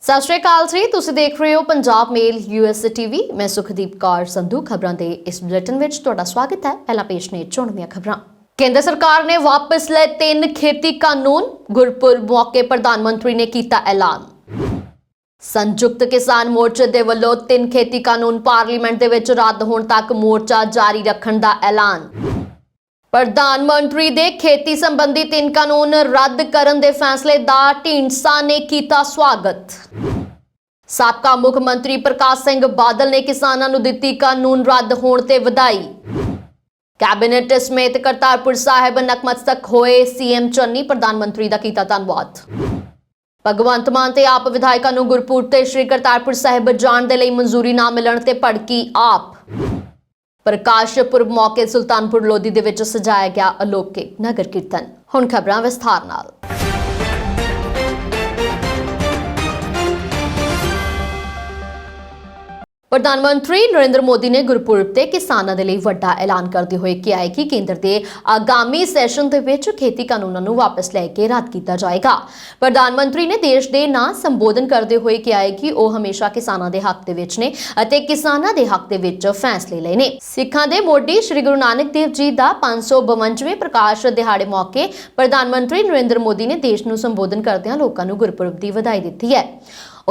ਸਤਿ ਸ਼੍ਰੀ ਅਕਾਲ ਜੀ, ਤੁਸੀਂ ਦੇਖ ਰਹੇ ਹੋ ਪੰਜਾਬ ਮੇਲ ਯੂਐਸ ਟੀਵੀ। ਮੈਂ ਸੁਖਦੀਪ ਕੌਰ ਸੰਧੂ ਖਬਰਾਂ ਦੇ ਇਸ ਬੁਲੇਟਿਨ ਵਿੱਚ ਤੁਹਾਡਾ ਸਵਾਗਤ ਹੈ। ਪਹਿਲਾਂ ਪੇਸ਼ ਨੇ ਚੁਣਵੀਆਂ ਖਬਰਾਂ। ਕੇਂਦਰ ਸਰਕਾਰ ਨੇ ਵਾਪਸ ਲਏ 3 ਖੇਤੀ ਕਾਨੂੰਨ। ਗੁਰਪੁਰਬ ਮੌਕੇ ਪ੍ਰਧਾਨ ਮੰਤਰੀ ਨੇ ਕੀਤਾ ਐਲਾਨ। ਸੰਯੁਕਤ ਕਿਸਾਨ ਮੋਰਚੇ ਦੇ ਵੱਲੋਂ 3 ਖੇਤੀ ਕਾਨੂੰਨ ਪਾਰਲੀਮੈਂਟ ਦੇ ਵਿੱਚ ਰੱਦ ਹੋਣ ਤੱਕ ਮੋਰਚਾ ਜਾਰੀ ਰੱਖਣ ਦਾ ਐਲਾਨ। ਪ੍ਰਧਾਨ ਮੰਤਰੀ ਦੇ ਖੇਤੀ ਸੰਬੰਧੀ 3 ਕਾਨੂੰਨ ਰੱਦ ਕਰਨ ਦੇ ਫੈਸਲੇ ਦਾ ਢੀਂਡਸਾ ਨੇ ਕੀਤਾ ਸਵਾਗਤ। ਸਾਬਕਾ ਮੁੱਖ ਮੰਤਰੀ ਪ੍ਰਕਾਸ਼ ਸਿੰਘ ਬਾਦਲ ਨੇ ਕਿਸਾਨਾਂ ਨੂੰ ਦਿੱਤੀ ਕਾਨੂੰਨ ਰੱਦ ਹੋਣ ਤੇ ਵਧਾਈ। ਕੈਬਨਿਟ ਸਮੇਤ ਕਰਤਾਰਪੁਰ ਸਾਹਿਬ ਨਤਮਸਤਕ ਹੋਏ ਸੀਐਮ ਚੰਨੀ, ਪ੍ਰਧਾਨ ਮੰਤਰੀ ਦਾ ਕੀਤਾ ਧੰਨਵਾਦ। ਭਗਵੰਤ ਮਾਨ ਤੇ ਆਪ ਵਿਧਾਇਕਾਂ ਨੂੰ ਗੁਰਪੁਰਬ ਤੇ ਸ਼੍ਰੀ ਕਰਤਾਰਪੁਰ ਸਾਹਿਬ ਜਾਣ ਦੇ ਲਈ ਮਨਜ਼ੂਰੀ ਨਾ ਮਿਲਣ ਤੇ ਭੜਕੀ ਆਪ। ਪ੍ਰਕਾਸ਼ ਪੁਰਬ ਮੌਕੇ ਸੁਲਤਾਨਪੁਰ ਲੋਧੀ ਦੇ ਵਿੱਚ ਸਜਾਇਆ ਗਿਆ ਅਲੌਕਿਕ ਨਗਰ ਕੀਰਤਨ। ਹੁਣ ਖਬਰਾਂ ਵਿਸਥਾਰ ਨਾਲ। ਪ੍ਰਧਾਨ ਮੰਤਰੀ ਨਰਿੰਦਰ ਮੋਦੀ ਨੇ ਗੁਰਪੁਰਬ ਤੇ ਕਿਸਾਨਾਂ ਦੇ ਲਈ ਵੱਡਾ ਐਲਾਨ ਕਰਦੇ ਹੋਏ ਕਿਹਾ ਹੈ ਕਿ ਕੇਂਦਰ ਦੇ ਆਗਾਮੀ ਸੈਸ਼ਨ ਦੇ ਵਿੱਚ ਖੇਤੀ ਕਾਨੂੰਨਾਂ ਨੂੰ ਵਾਪਸ ਲੈ ਕੇ ਰੱਦ ਕੀਤਾ ਜਾਏਗਾ। ਪ੍ਰਧਾਨ ਮੰਤਰੀ ਨੇ ਦੇਸ਼ ਦੇ ਨਾਂ ਸੰਬੋਧਨ ਕਰਦੇ ਹੋਏ ਕਿਹਾ ਹੈ ਕਿ ਉਹ ਹਮੇਸ਼ਾ ਕਿਸਾਨਾਂ ਦੇ ਹੱਕ ਦੇ ਵਿੱਚ ਨੇ ਅਤੇ ਕਿਸਾਨਾਂ ਦੇ ਹੱਕ ਦੇ ਵਿੱਚ ਫੈਸਲੇ ਲਏ ਨੇ। ਸਿੱਖਾਂ ਦੇ ਮੋਢੀ ਸ੍ਰੀ ਗੁਰੂ ਨਾਨਕ ਦੇਵ ਜੀ ਦਾ 552ਵੇਂ ਪ੍ਰਕਾਸ਼ ਦਿਹਾੜੇ ਮੌਕੇ ਪ੍ਰਧਾਨ ਮੰਤਰੀ ਨਰਿੰਦਰ ਮੋਦੀ ਨੇ ਦੇਸ਼ ਨੂੰ ਸੰਬੋਧਨ ਕਰਦਿਆਂ ਲੋਕਾਂ ਨੂੰ ਗੁਰਪੁਰਬ ਦੀ ਵਧਾਈ ਦਿੱਤੀ ਹੈ।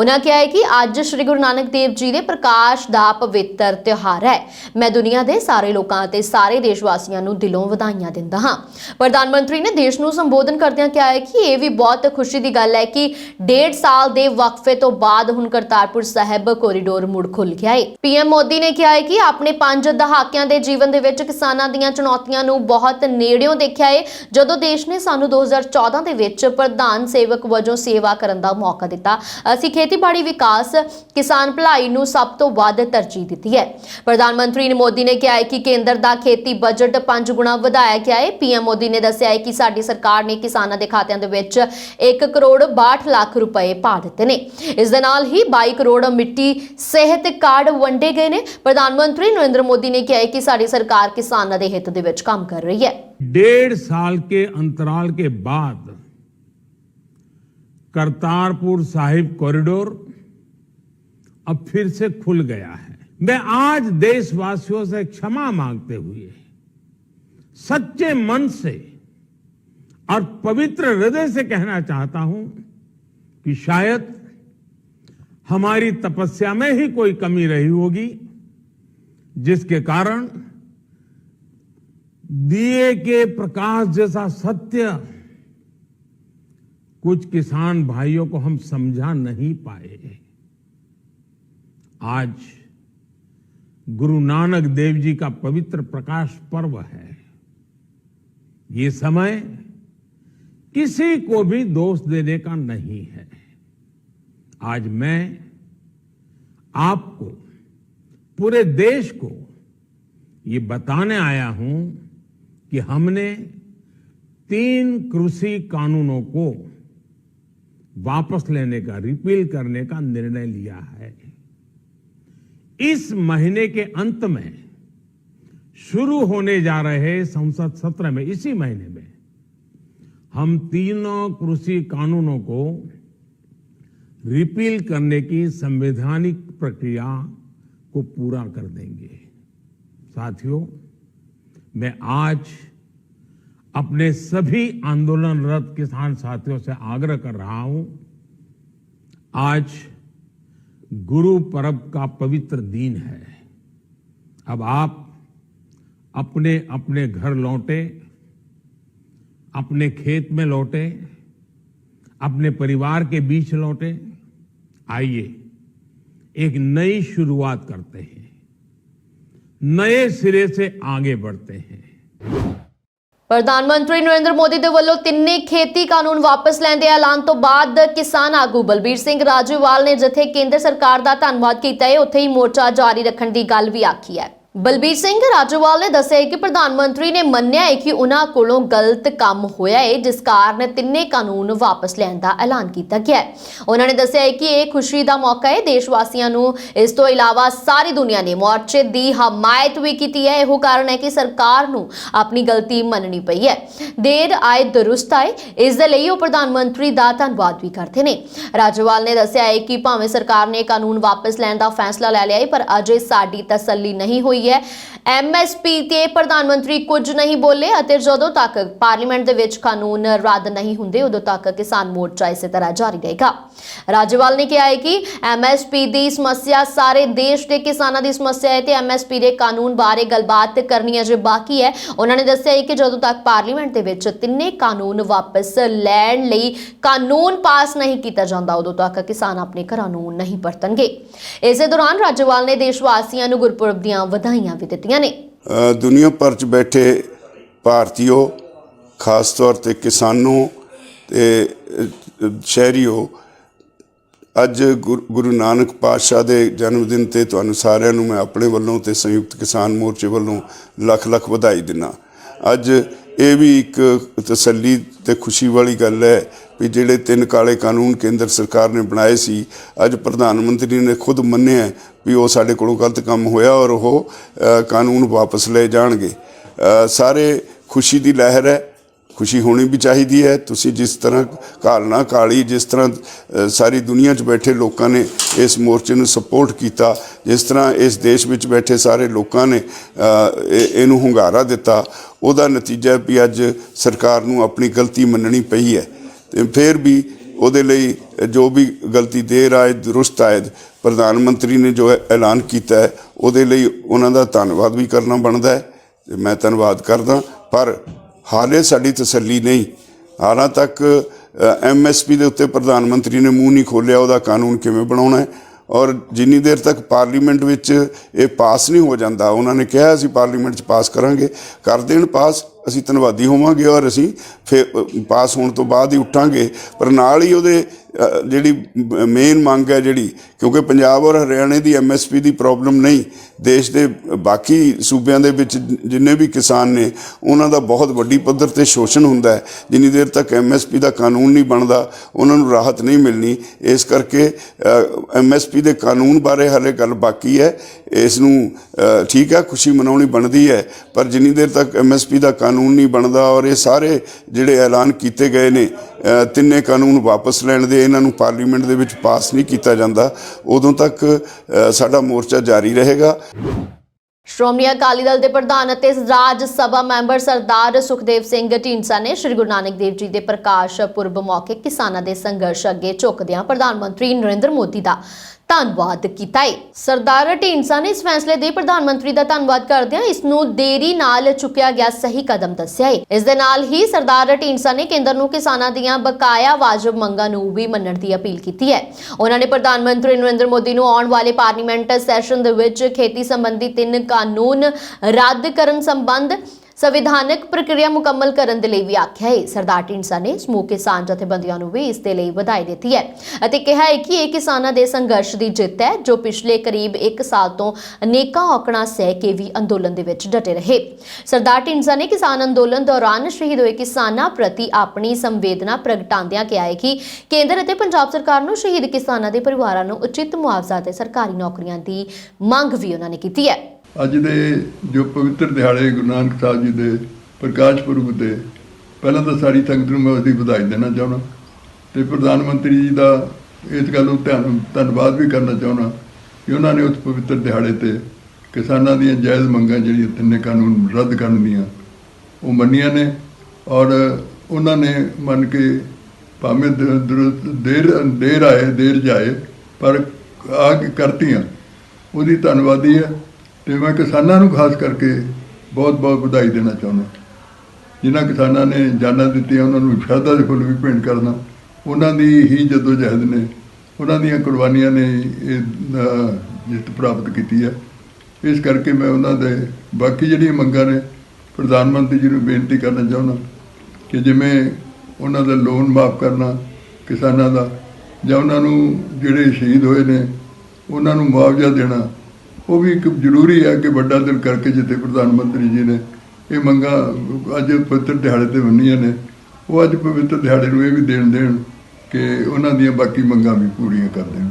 उन्होंने कहा है कि आज श्री गुरु नानक देव जी के प्रकाश का पवित्र त्योहार है। मैं दुनिया के सारे लोगों ते सारे देशवासियों को दिलों वधाइयां दिंदा हां। प्रधानमंत्री ने देश को संबोधन करदਿਆਂ कहा है कि यह भी बहुत खुशी की गल है कि 1.5 साल के वक्फे तो बाद हुण करतारपुर साहिब कोरीडोर मुड़ खुल गया है। पीएम मोदी ने कहा है कि अपने 5 दहाकिਆਂ ਦੇ ਜੀਵਨ ਦੇ ਵਿੱਚ ਕਿਸਾਨਾਂ ਦੀਆਂ ਚੁਣੌਤੀਆਂ ਨੂੰ ਬਹੁਤ ਨੇੜਿਓਂ ਦੇਖਿਆ ਹੈ। ਜਦੋਂ ਦੇਸ਼ ਨੇ ਸਾਨੂੰ 2014 ਦੇ ਵਿੱਚ ਪ੍ਰਧਾਨ ਸੇਵਕ ਵਜੋਂ ਸੇਵਾ ਕਰਨ ਦਾ ਮੌਕਾ ਦਿੱਤਾ, ਅਸੀਂ ਖੇਤੀਬਾੜੀ ਵਿਕਾਸ ਕਿਸਾਨ ਭਲਾਈ ਨੂੰ ਸਭ ਤੋਂ ਵੱਧ ਤਰਜੀਹ ਦਿੱਤੀ ਹੈ। ਪ੍ਰਧਾਨ ਮੰਤਰੀ ਮੋਦੀ ਨੇ ਕਿਹਾ ਹੈ ਕਿ ਕੇਂਦਰ ਦਾ ਖੇਤੀ ਬਜਟ 5 ਗੁਣਾ ਵਧਾਇਆ ਗਿਆ ਹੈ। ਪੀਐਮ ਮੋਦੀ ਨੇ ਦੱਸਿਆ ਹੈ ਕਿ ਸਾਡੀ ਸਰਕਾਰ ਨੇ ਕਿਸਾਨਾਂ ਦੇ ਖਾਤਿਆਂ ਦੇ ਵਿੱਚ 1 ਕਰੋੜ 62 ਲੱਖ ਰੁਪਏ ਪਾ ਦਿੱਤੇ ਨੇ। ਇਸ ਦੇ ਨਾਲ ਹੀ 22 ਕਰੋੜ ਮਿੱਟੀ ਸਿਹਤ ਕਾਰਡ ਵੰਡੇ ਗਏ ਨੇ। ਪ੍ਰਧਾਨ ਮੰਤਰੀ ਨਰਿੰਦਰ ਮੋਦੀ ਨੇ ਕਿਹਾ ਹੈ ਕਿ ਸਾਡੀ ਸਰਕਾਰ ਕਿਸਾਨਾਂ ਦੇ ਹਿੱਤ ਦੇ ਵਿੱਚ ਕੰਮ ਕਰ ਰਹੀ ਹੈ। 1.5 साल के अंतराल के बाद करतारपुर साहिब कॉरिडोर अब फिर से खुल गया है। मैं आज देशवासियों से क्षमा मांगते हुए सच्चे मन से और पवित्र हृदय से कहना चाहता हूं कि शायद हमारी तपस्या में ही कोई कमी रही होगी, जिसके कारण दिए के प्रकाश जैसा सत्य कुछ किसान भाइयों को हम समझा नहीं पाए। आज गुरु नानक देव जी का पवित्र प्रकाश पर्व है। ये समय किसी को भी दोष देने का नहीं है। आज मैं आपको, पूरे देश को ये बताने आया हूं कि हमने 3 कृषि कानूनों को वापस लेने का, रिपील करने का निर्णय लिया है। इस महीने के अंत में शुरू होने जा रहे संसद सत्र में, इसी महीने में हम 3 कृषि कानूनों को रिपील करने की संवैधानिक प्रक्रिया को पूरा कर देंगे। साथियों, मैं आज अपने सभी आंदोलनरत किसान साथियों से आग्रह कर रहा हूं, आज गुरु पर्व का पवित्र दिन है। अब आप अपने अपने घर लौटे, अपने खेत में लौटे, अपने परिवार के बीच लौटे। आइए एक नई शुरुआत करते हैं, नए सिरे से आगे बढ़ते हैं। ਪ੍ਰਧਾਨ ਮੰਤਰੀ ਨਰਿੰਦਰ ਮੋਦੀ ਦੇ ਵੱਲੋਂ 3 ਖੇਤੀ ਕਾਨੂੰਨ ਵਾਪਸ ਲੈਣ ਦੇ ਐਲਾਨ ਤੋਂ ਬਾਅਦ ਕਿਸਾਨ ਆਗੂ ਬਲਬੀਰ ਸਿੰਘ ਰਾਜੂਵਾਲ ਨੇ ਜਿੱਥੇ ਕੇਂਦਰ ਸਰਕਾਰ ਦਾ ਧੰਨਵਾਦ ਕੀਤਾ ਹੈ, ਉੱਥੇ ਹੀ ਮੋਰਚਾ ਜਾਰੀ ਰੱਖਣ ਦੀ ਗੱਲ ਵੀ ਆਖੀ ਹੈ। ਬਲਬੀਰ ਸਿੰਘ ਰਾਜੋਵਾਲ ਨੇ ਦੱਸਿਆ ਹੈ ਕਿ ਪ੍ਰਧਾਨ ਮੰਤਰੀ ਨੇ ਮੰਨਿਆ ਹੈ ਕਿ ਉਹਨਾਂ ਕੋਲੋਂ ਗਲਤ ਕੰਮ ਹੋਇਆ ਹੈ, ਜਿਸ ਕਾਰਨ ਤਿੰਨੇ ਕਾਨੂੰਨ ਵਾਪਸ ਲੈਣ ਦਾ ਐਲਾਨ ਕੀਤਾ ਗਿਆ ਹੈ। ਉਹਨਾਂ ਨੇ ਦੱਸਿਆ ਹੈ ਕਿ ਇਹ ਖੁਸ਼ੀ ਦਾ ਮੌਕਾ ਹੈ ਦੇਸ਼ ਵਾਸੀਆਂ ਨੂੰ। ਇਸ ਤੋਂ ਇਲਾਵਾ ਸਾਰੀ ਦੁਨੀਆ ਨੇ ਮੋਰਚੇ ਦੀ ਹਮਾਇਤ ਵੀ ਕੀਤੀ ਹੈ। ਇਹੋ ਕਾਰਨ ਹੈ ਕਿ ਸਰਕਾਰ ਨੂੰ ਆਪਣੀ ਗਲਤੀ ਮੰਨਣੀ ਪਈ ਹੈ। ਦੇਰ ਆਏ ਦਰੁਸਤ ਆਏ, ਇਸ ਦੇ ਲਈ ਉਹ ਪ੍ਰਧਾਨ ਮੰਤਰੀ ਦਾ ਧੰਨਵਾਦ ਵੀ ਕਰਦੇ ਨੇ। ਰਾਜੋਵਾਲ ਨੇ ਦੱਸਿਆ ਹੈ ਕਿ ਭਾਵੇਂ ਸਰਕਾਰ ਨੇ ਕਾਨੂੰਨ ਵਾਪਸ ਲੈਣ ਦਾ ਫੈਸਲਾ ਲੈ ਲਿਆ ਹੈ, ਪਰ ਅਜੇ ਸਾਡੀ ਤਸੱਲੀ ਨਹੀਂ ਹੋਈ ਹੈ। ਐਮਐਸਪੀ ਤੇ ਪ੍ਰਧਾਨ ਮੰਤਰੀ ਕੁਝ ਨਹੀਂ ਬੋਲੇ ਅਤੇ ਜਦੋਂ ਤੱਕ ਪਾਰਲੀਮੈਂਟ ਦੇ ਵਿੱਚ ਕਾਨੂੰਨ ਰੱਦ ਨਹੀਂ ਹੁੰਦੇ ਉਦੋਂ ਤੱਕ ਕਿਸਾਨ ਮੋਰਚਾ ਇਸੇ ਤਰ੍ਹਾਂ ਜਾਰੀ ਰਹੇਗਾ। ਰਾਜੋਵਾਲ ਨੇ ਕਿਹਾ ਹੈ ਕਿ ਐਮਐਸਪੀ ਦੀ ਸਮੱਸਿਆ ਸਾਰੇ ਦੇਸ਼ ਦੇ ਕਿਸਾਨਾਂ ਦੀ ਸਮੱਸਿਆ ਹੈ ਤੇ ਐਮਐਸਪੀ ਦੇ ਕਾਨੂੰਨ ਬਾਰੇ ਗੱਲਬਾਤ ਕਰਨੀ ਅਜੇ ਬਾਕੀ ਹੈ। ਉਹਨਾਂ ਨੇ ਦੱਸਿਆ ਹੈ ਕਿ ਜਦੋਂ ਤੱਕ ਪਾਰਲੀਮੈਂਟ ਦੇ ਵਿੱਚ ਤਿੰਨੇ ਕਾਨੂੰਨ ਵਾਪਸ ਲੈਣ ਲਈ ਕਾਨੂੰਨ ਪਾਸ ਨਹੀਂ ਕੀਤਾ ਜਾਂਦਾ ਉਦੋਂ ਤੱਕ ਕਿਸਾਨ ਆਪਣੇ ਘਰਾਂ ਨੂੰ ਨਹੀਂ ਪਰਤਣਗੇ। ਇਸੇ ਦੌਰਾਨ ਰਾਜੋਵਾਲ ਨੇ ਦੇਸ਼ ਵਾਸੀਆਂ ਨੂੰ ਗੁਰਪੁਰਬ ਦੀਆਂ ਵਧਾਈਆਂ ਵੀ ਦਿੱਤੀਆਂ ਨੇ। दुनिया भर च बैठे भारतीयों, खास तौर पर किसानों ते शहरीओ, अज गुरु नानक पातशाह के जन्मदिन ते तुहानू सारिआं नू मैं अपने वल्लों ते संयुक्त किसान मोर्चे वल्लों लख लख ਵਧਾਈ दिना। अज ये भी एक तसल्ली ते खुशी वाली गल है भी ਜਿਹੜੇ ਤਿੰਨ ਕਾਲੇ ਕਾਨੂੰਨ ਕੇਂਦਰ ਸਰਕਾਰ ਨੇ ਬਣਾਏ ਸੀ, ਅੱਜ ਪ੍ਰਧਾਨ ਮੰਤਰੀ ਨੇ ਖੁਦ ਮੰਨਿਆ ਵੀ ਉਹ ਸਾਡੇ ਕੋਲੋਂ ਗਲਤ ਕੰਮ ਹੋਇਆ ਔਰ ਉਹ ਕਾਨੂੰਨ ਵਾਪਸ ਲੈ ਜਾਣਗੇ। ਸਾਰੇ ਖੁਸ਼ੀ ਦੀ ਲਹਿਰ ਹੈ, खुशी होनी भी चाहिए है। तुसी जिस तरह कालना काली जिस तरह सारी दुनिया च बैठे लोगों ने इस मोर्चे में सपोर्ट किया, जिस तरह इस देश में बैठे सारे लोगों ने इनू hungaरा दिता, उहदा नतीजा भी अज सरकार नू अपनी गलती मननी पई है। तो फिर भी उहदे लई जो भी गलती देर आए दुरुस्त आए, प्रधानमंत्री ने जो ऐलान किया है उहदे लई उन्हां दा धन्नवाद भी करना बनता है। मैं धन्नवाद करदा, पर हाले साड़ी तसल्ली नहीं। हालां तक MSP के उत्ते प्रधानमंत्री ने मूँह नहीं खोलिया उहदा कानून किवें बनाउणा है, और जिन्नी देर तक पार्लीमेंट विच ये पास नहीं हो जाता, उन्होंने कहा असीं पार्लीमेंट च पास करांगे, कर देण पास, असीं धन्नवादी होवांगे और असीं फिर पास होने तो बाद ही उठांगे। पर नाल ही उहदे जिहड़ी मेन मंग है जिहड़ी, क्योंकि पंजाब और हरियाणे की MSP की प्रॉब्लम नहीं, देश के बाकी सूबे जिन्ने भी किसान ने उन्हों का बहुत वड्डी पद्धर ते शोषण हुंदा है। जिन्नी देर तक MSP का कानून नहीं बनता उन्होंने राहत नहीं मिलनी। इस करके MSP के कानून बारे हाले गल बाकी है। इसनूं ठीक है खुशी मनाउणी बनती है, पर जिन्नी देर तक MSP का कानून नहीं बनता और ये सारे जिहड़े ऐलान किए गए ने तिन्ने कानून वापस लैण दे इन्हां नूं पार्लीमेंट दे विच पास नहीं किया जाता, उदों तक साडा मोर्चा जारी रहेगा। ਸ਼੍ਰੋਮਣੀ ਅਕਾਲੀ ਦਲ ਦੇ ਪ੍ਰਧਾਨ ਅਤੇ ਰਾਜ ਸਭਾ ਮੈਂਬਰ ਸਰਦਾਰ ਸੁਖਦੇਵ ਸਿੰਘ ਢੀਂਡਸਾ ਨੇ ਸ਼੍ਰੀ ਗੁਰੂ ਨਾਨਕ ਦੇਵ ਜੀ ਦੇ ਪ੍ਰਕਾਸ਼ ਪੁਰਬ ਮੌਕੇ ਕਿਸਾਨਾਂ ਦੇ ਸੰਘਰਸ਼ ਅੱਗੇ ਝੁਕਦਿਆਂ ਪ੍ਰਧਾਨ ਮੰਤਰੀ ਨਰਿੰਦਰ ਮੋਦੀ ਦਾ ਧੰਨਵਾਦ ਕੀਤਾ ਹੈ। ਸਰਦਾਰ ਢੀਂਡਸਾ ਨੇ ਇਸ ਫੈਸਲੇ ਦੇ ਪ੍ਰਧਾਨ ਮੰਤਰੀ ਦਾ ਧੰਨਵਾਦ ਕਰਦਿਆਂ ਇਸ ਨੂੰ ਦੇਰੀ ਨਾਲ ਚੁੱਕਿਆ ਗਿਆ ਸਹੀ ਕਦਮ ਦੱਸਿਆ ਹੈ। ਇਸ ਦੇ ਨਾਲ ਹੀ ਸਰਦਾਰ ਢੀਂਡਸਾ ਨੇ ਕੇਂਦਰ ਨੂੰ ਕਿਸਾਨਾਂ ਦੀਆਂ ਬਕਾਇਆ ਵਾਜਬ ਮੰਗਾਂ ਨੂੰ ਵੀ ਮੰਨਣ ਦੀ ਅਪੀਲ ਕੀਤੀ ਹੈ। ਉਹਨਾਂ ਨੇ ਪ੍ਰਧਾਨ ਮੰਤਰੀ ਨਰਿੰਦਰ ਮੋਦੀ ਨੂੰ ਆਉਣ ਵਾਲੇ ਪਾਰਲੀਮੈਂਟ ਸੈਸ਼ਨ ਦੇ ਵਿੱਚ ਖੇਤੀ ਸੰਬੰਧੀ 3 ਕਾਨੂੰਨ ਰੱਦ ਕਰਨ ਸੰਬੰਧ संविधानिक प्रक्रिया मुकम्मल करने के लिए भी आख्या है। सरदार ढींडसा ने समूह किसान जथेबंदियों को भी इसके लिए बधाई दी है और कहा है कि यह किसानों के संघर्ष की जित है जो पिछले करीब 1 साल तो अनेकों औकड़ां सह के भी अंदोलन दे विच डटे रहे। सरदार ढींडसा ने किसान अंदोलन दौरान शहीद हुए किसानों प्रति अपनी संवेदना प्रगटांदियां कहा है कि केंद्र और पंजाब सरकार नूं शहीद किसानों के परिवारों नूं उचित मुआवजा ते सरकारी नौकरियां की मंग भी उन्होंने की है। ਅੱਜ ਦੇ ਜੋ ਪਵਿੱਤਰ ਦਿਹਾੜੇ ਗੁਰੂ ਨਾਨਕ ਸਾਹਿਬ ਜੀ ਦੇ ਪ੍ਰਕਾਸ਼ ਪੁਰਬ ਤੇ ਪਹਿਲਾਂ ਤਾਂ ਸਾਰੀ ਸੰਗਤ ਨੂੰ ਮੈਂ ਉਹਦੀ ਵਧਾਈ ਦੇਣਾ ਚਾਹੁੰਦਾ ਤੇ ਪ੍ਰਧਾਨ ਮੰਤਰੀ ਜੀ ਦਾ ਇਸ ਗੱਲ ਨੂੰ ਧੰਨਵਾਦ ਵੀ ਕਰਨਾ ਚਾਹੁੰਦਾ ਕਿ ਉਹਨਾਂ ਨੇ ਉਸ ਪਵਿੱਤਰ ਦਿਹਾੜੇ ਤੇ ਕਿਸਾਨਾਂ ਦੀਆਂ ਜਾਇਜ਼ ਮੰਗਾਂ ਜਿਹੜੀਆਂ ਤਿੰਨੇ ਕਾਨੂੰਨ ਰੱਦ ਕਰਨ ਦੀਆਂ ਉਹ ਮੰਨੀਆਂ ਨੇ ਔਰ ਉਹਨਾਂ ਨੇ ਮੰਨ ਕੇ ਭਾਵੇਂ ਦੇਰ ਆਏ ਦੇਰ ਜਾਏ ਪਰ ਆ ਕੇ ਕਰਤੀਆਂ, ਉਹਦੀ ਧੰਨਵਾਦੀ ਹੈ। तो मैं किसानों को खास करके बहुत बहुत बधाई देना चाहना, जिन्होंने किसानों ने जाना दी उन्होंने शरधा के फुल भी भेंट करना, उन्होंने ही जदोजहद ने उन्होंने कुर्बानियां ने जित प्राप्त की है। इस करके मैं उन्होंने बाकी जिहड़ियां मंगां ने प्रधानमंत्री जी को बेनती करना चाहना कि जिवें उन्होंने लोन माफ़ करना किसानों का, जां उन्होंने जिहड़े शहीद होए ने उन्होंने मुआवजा देना, ਉਹ ਵੀ ਇੱਕ ਜ਼ਰੂਰੀ ਹੈ ਕਿ ਵੱਡਾ ਦਿਲ ਕਰਕੇ ਜਿੱਥੇ ਪ੍ਰਧਾਨ ਮੰਤਰੀ ਜੀ ਨੇ ਇਹ ਮੰਗਾਂ ਅੱਜ ਪਵਿੱਤਰ ਦਿਹਾੜੇ ਤੇ ਮੰਨੀਆਂ ਨੇ, ਉਹ ਅੱਜ ਪਵਿੱਤਰ ਦਿਹਾੜੇ ਨੂੰ ਇਹ ਵੀ ਦੇਣ ਕਿ ਉਹਨਾਂ ਦੀਆਂ ਬਾਕੀ ਮੰਗਾਂ ਵੀ ਪੂਰੀਆਂ ਕਰ ਦੇਣ।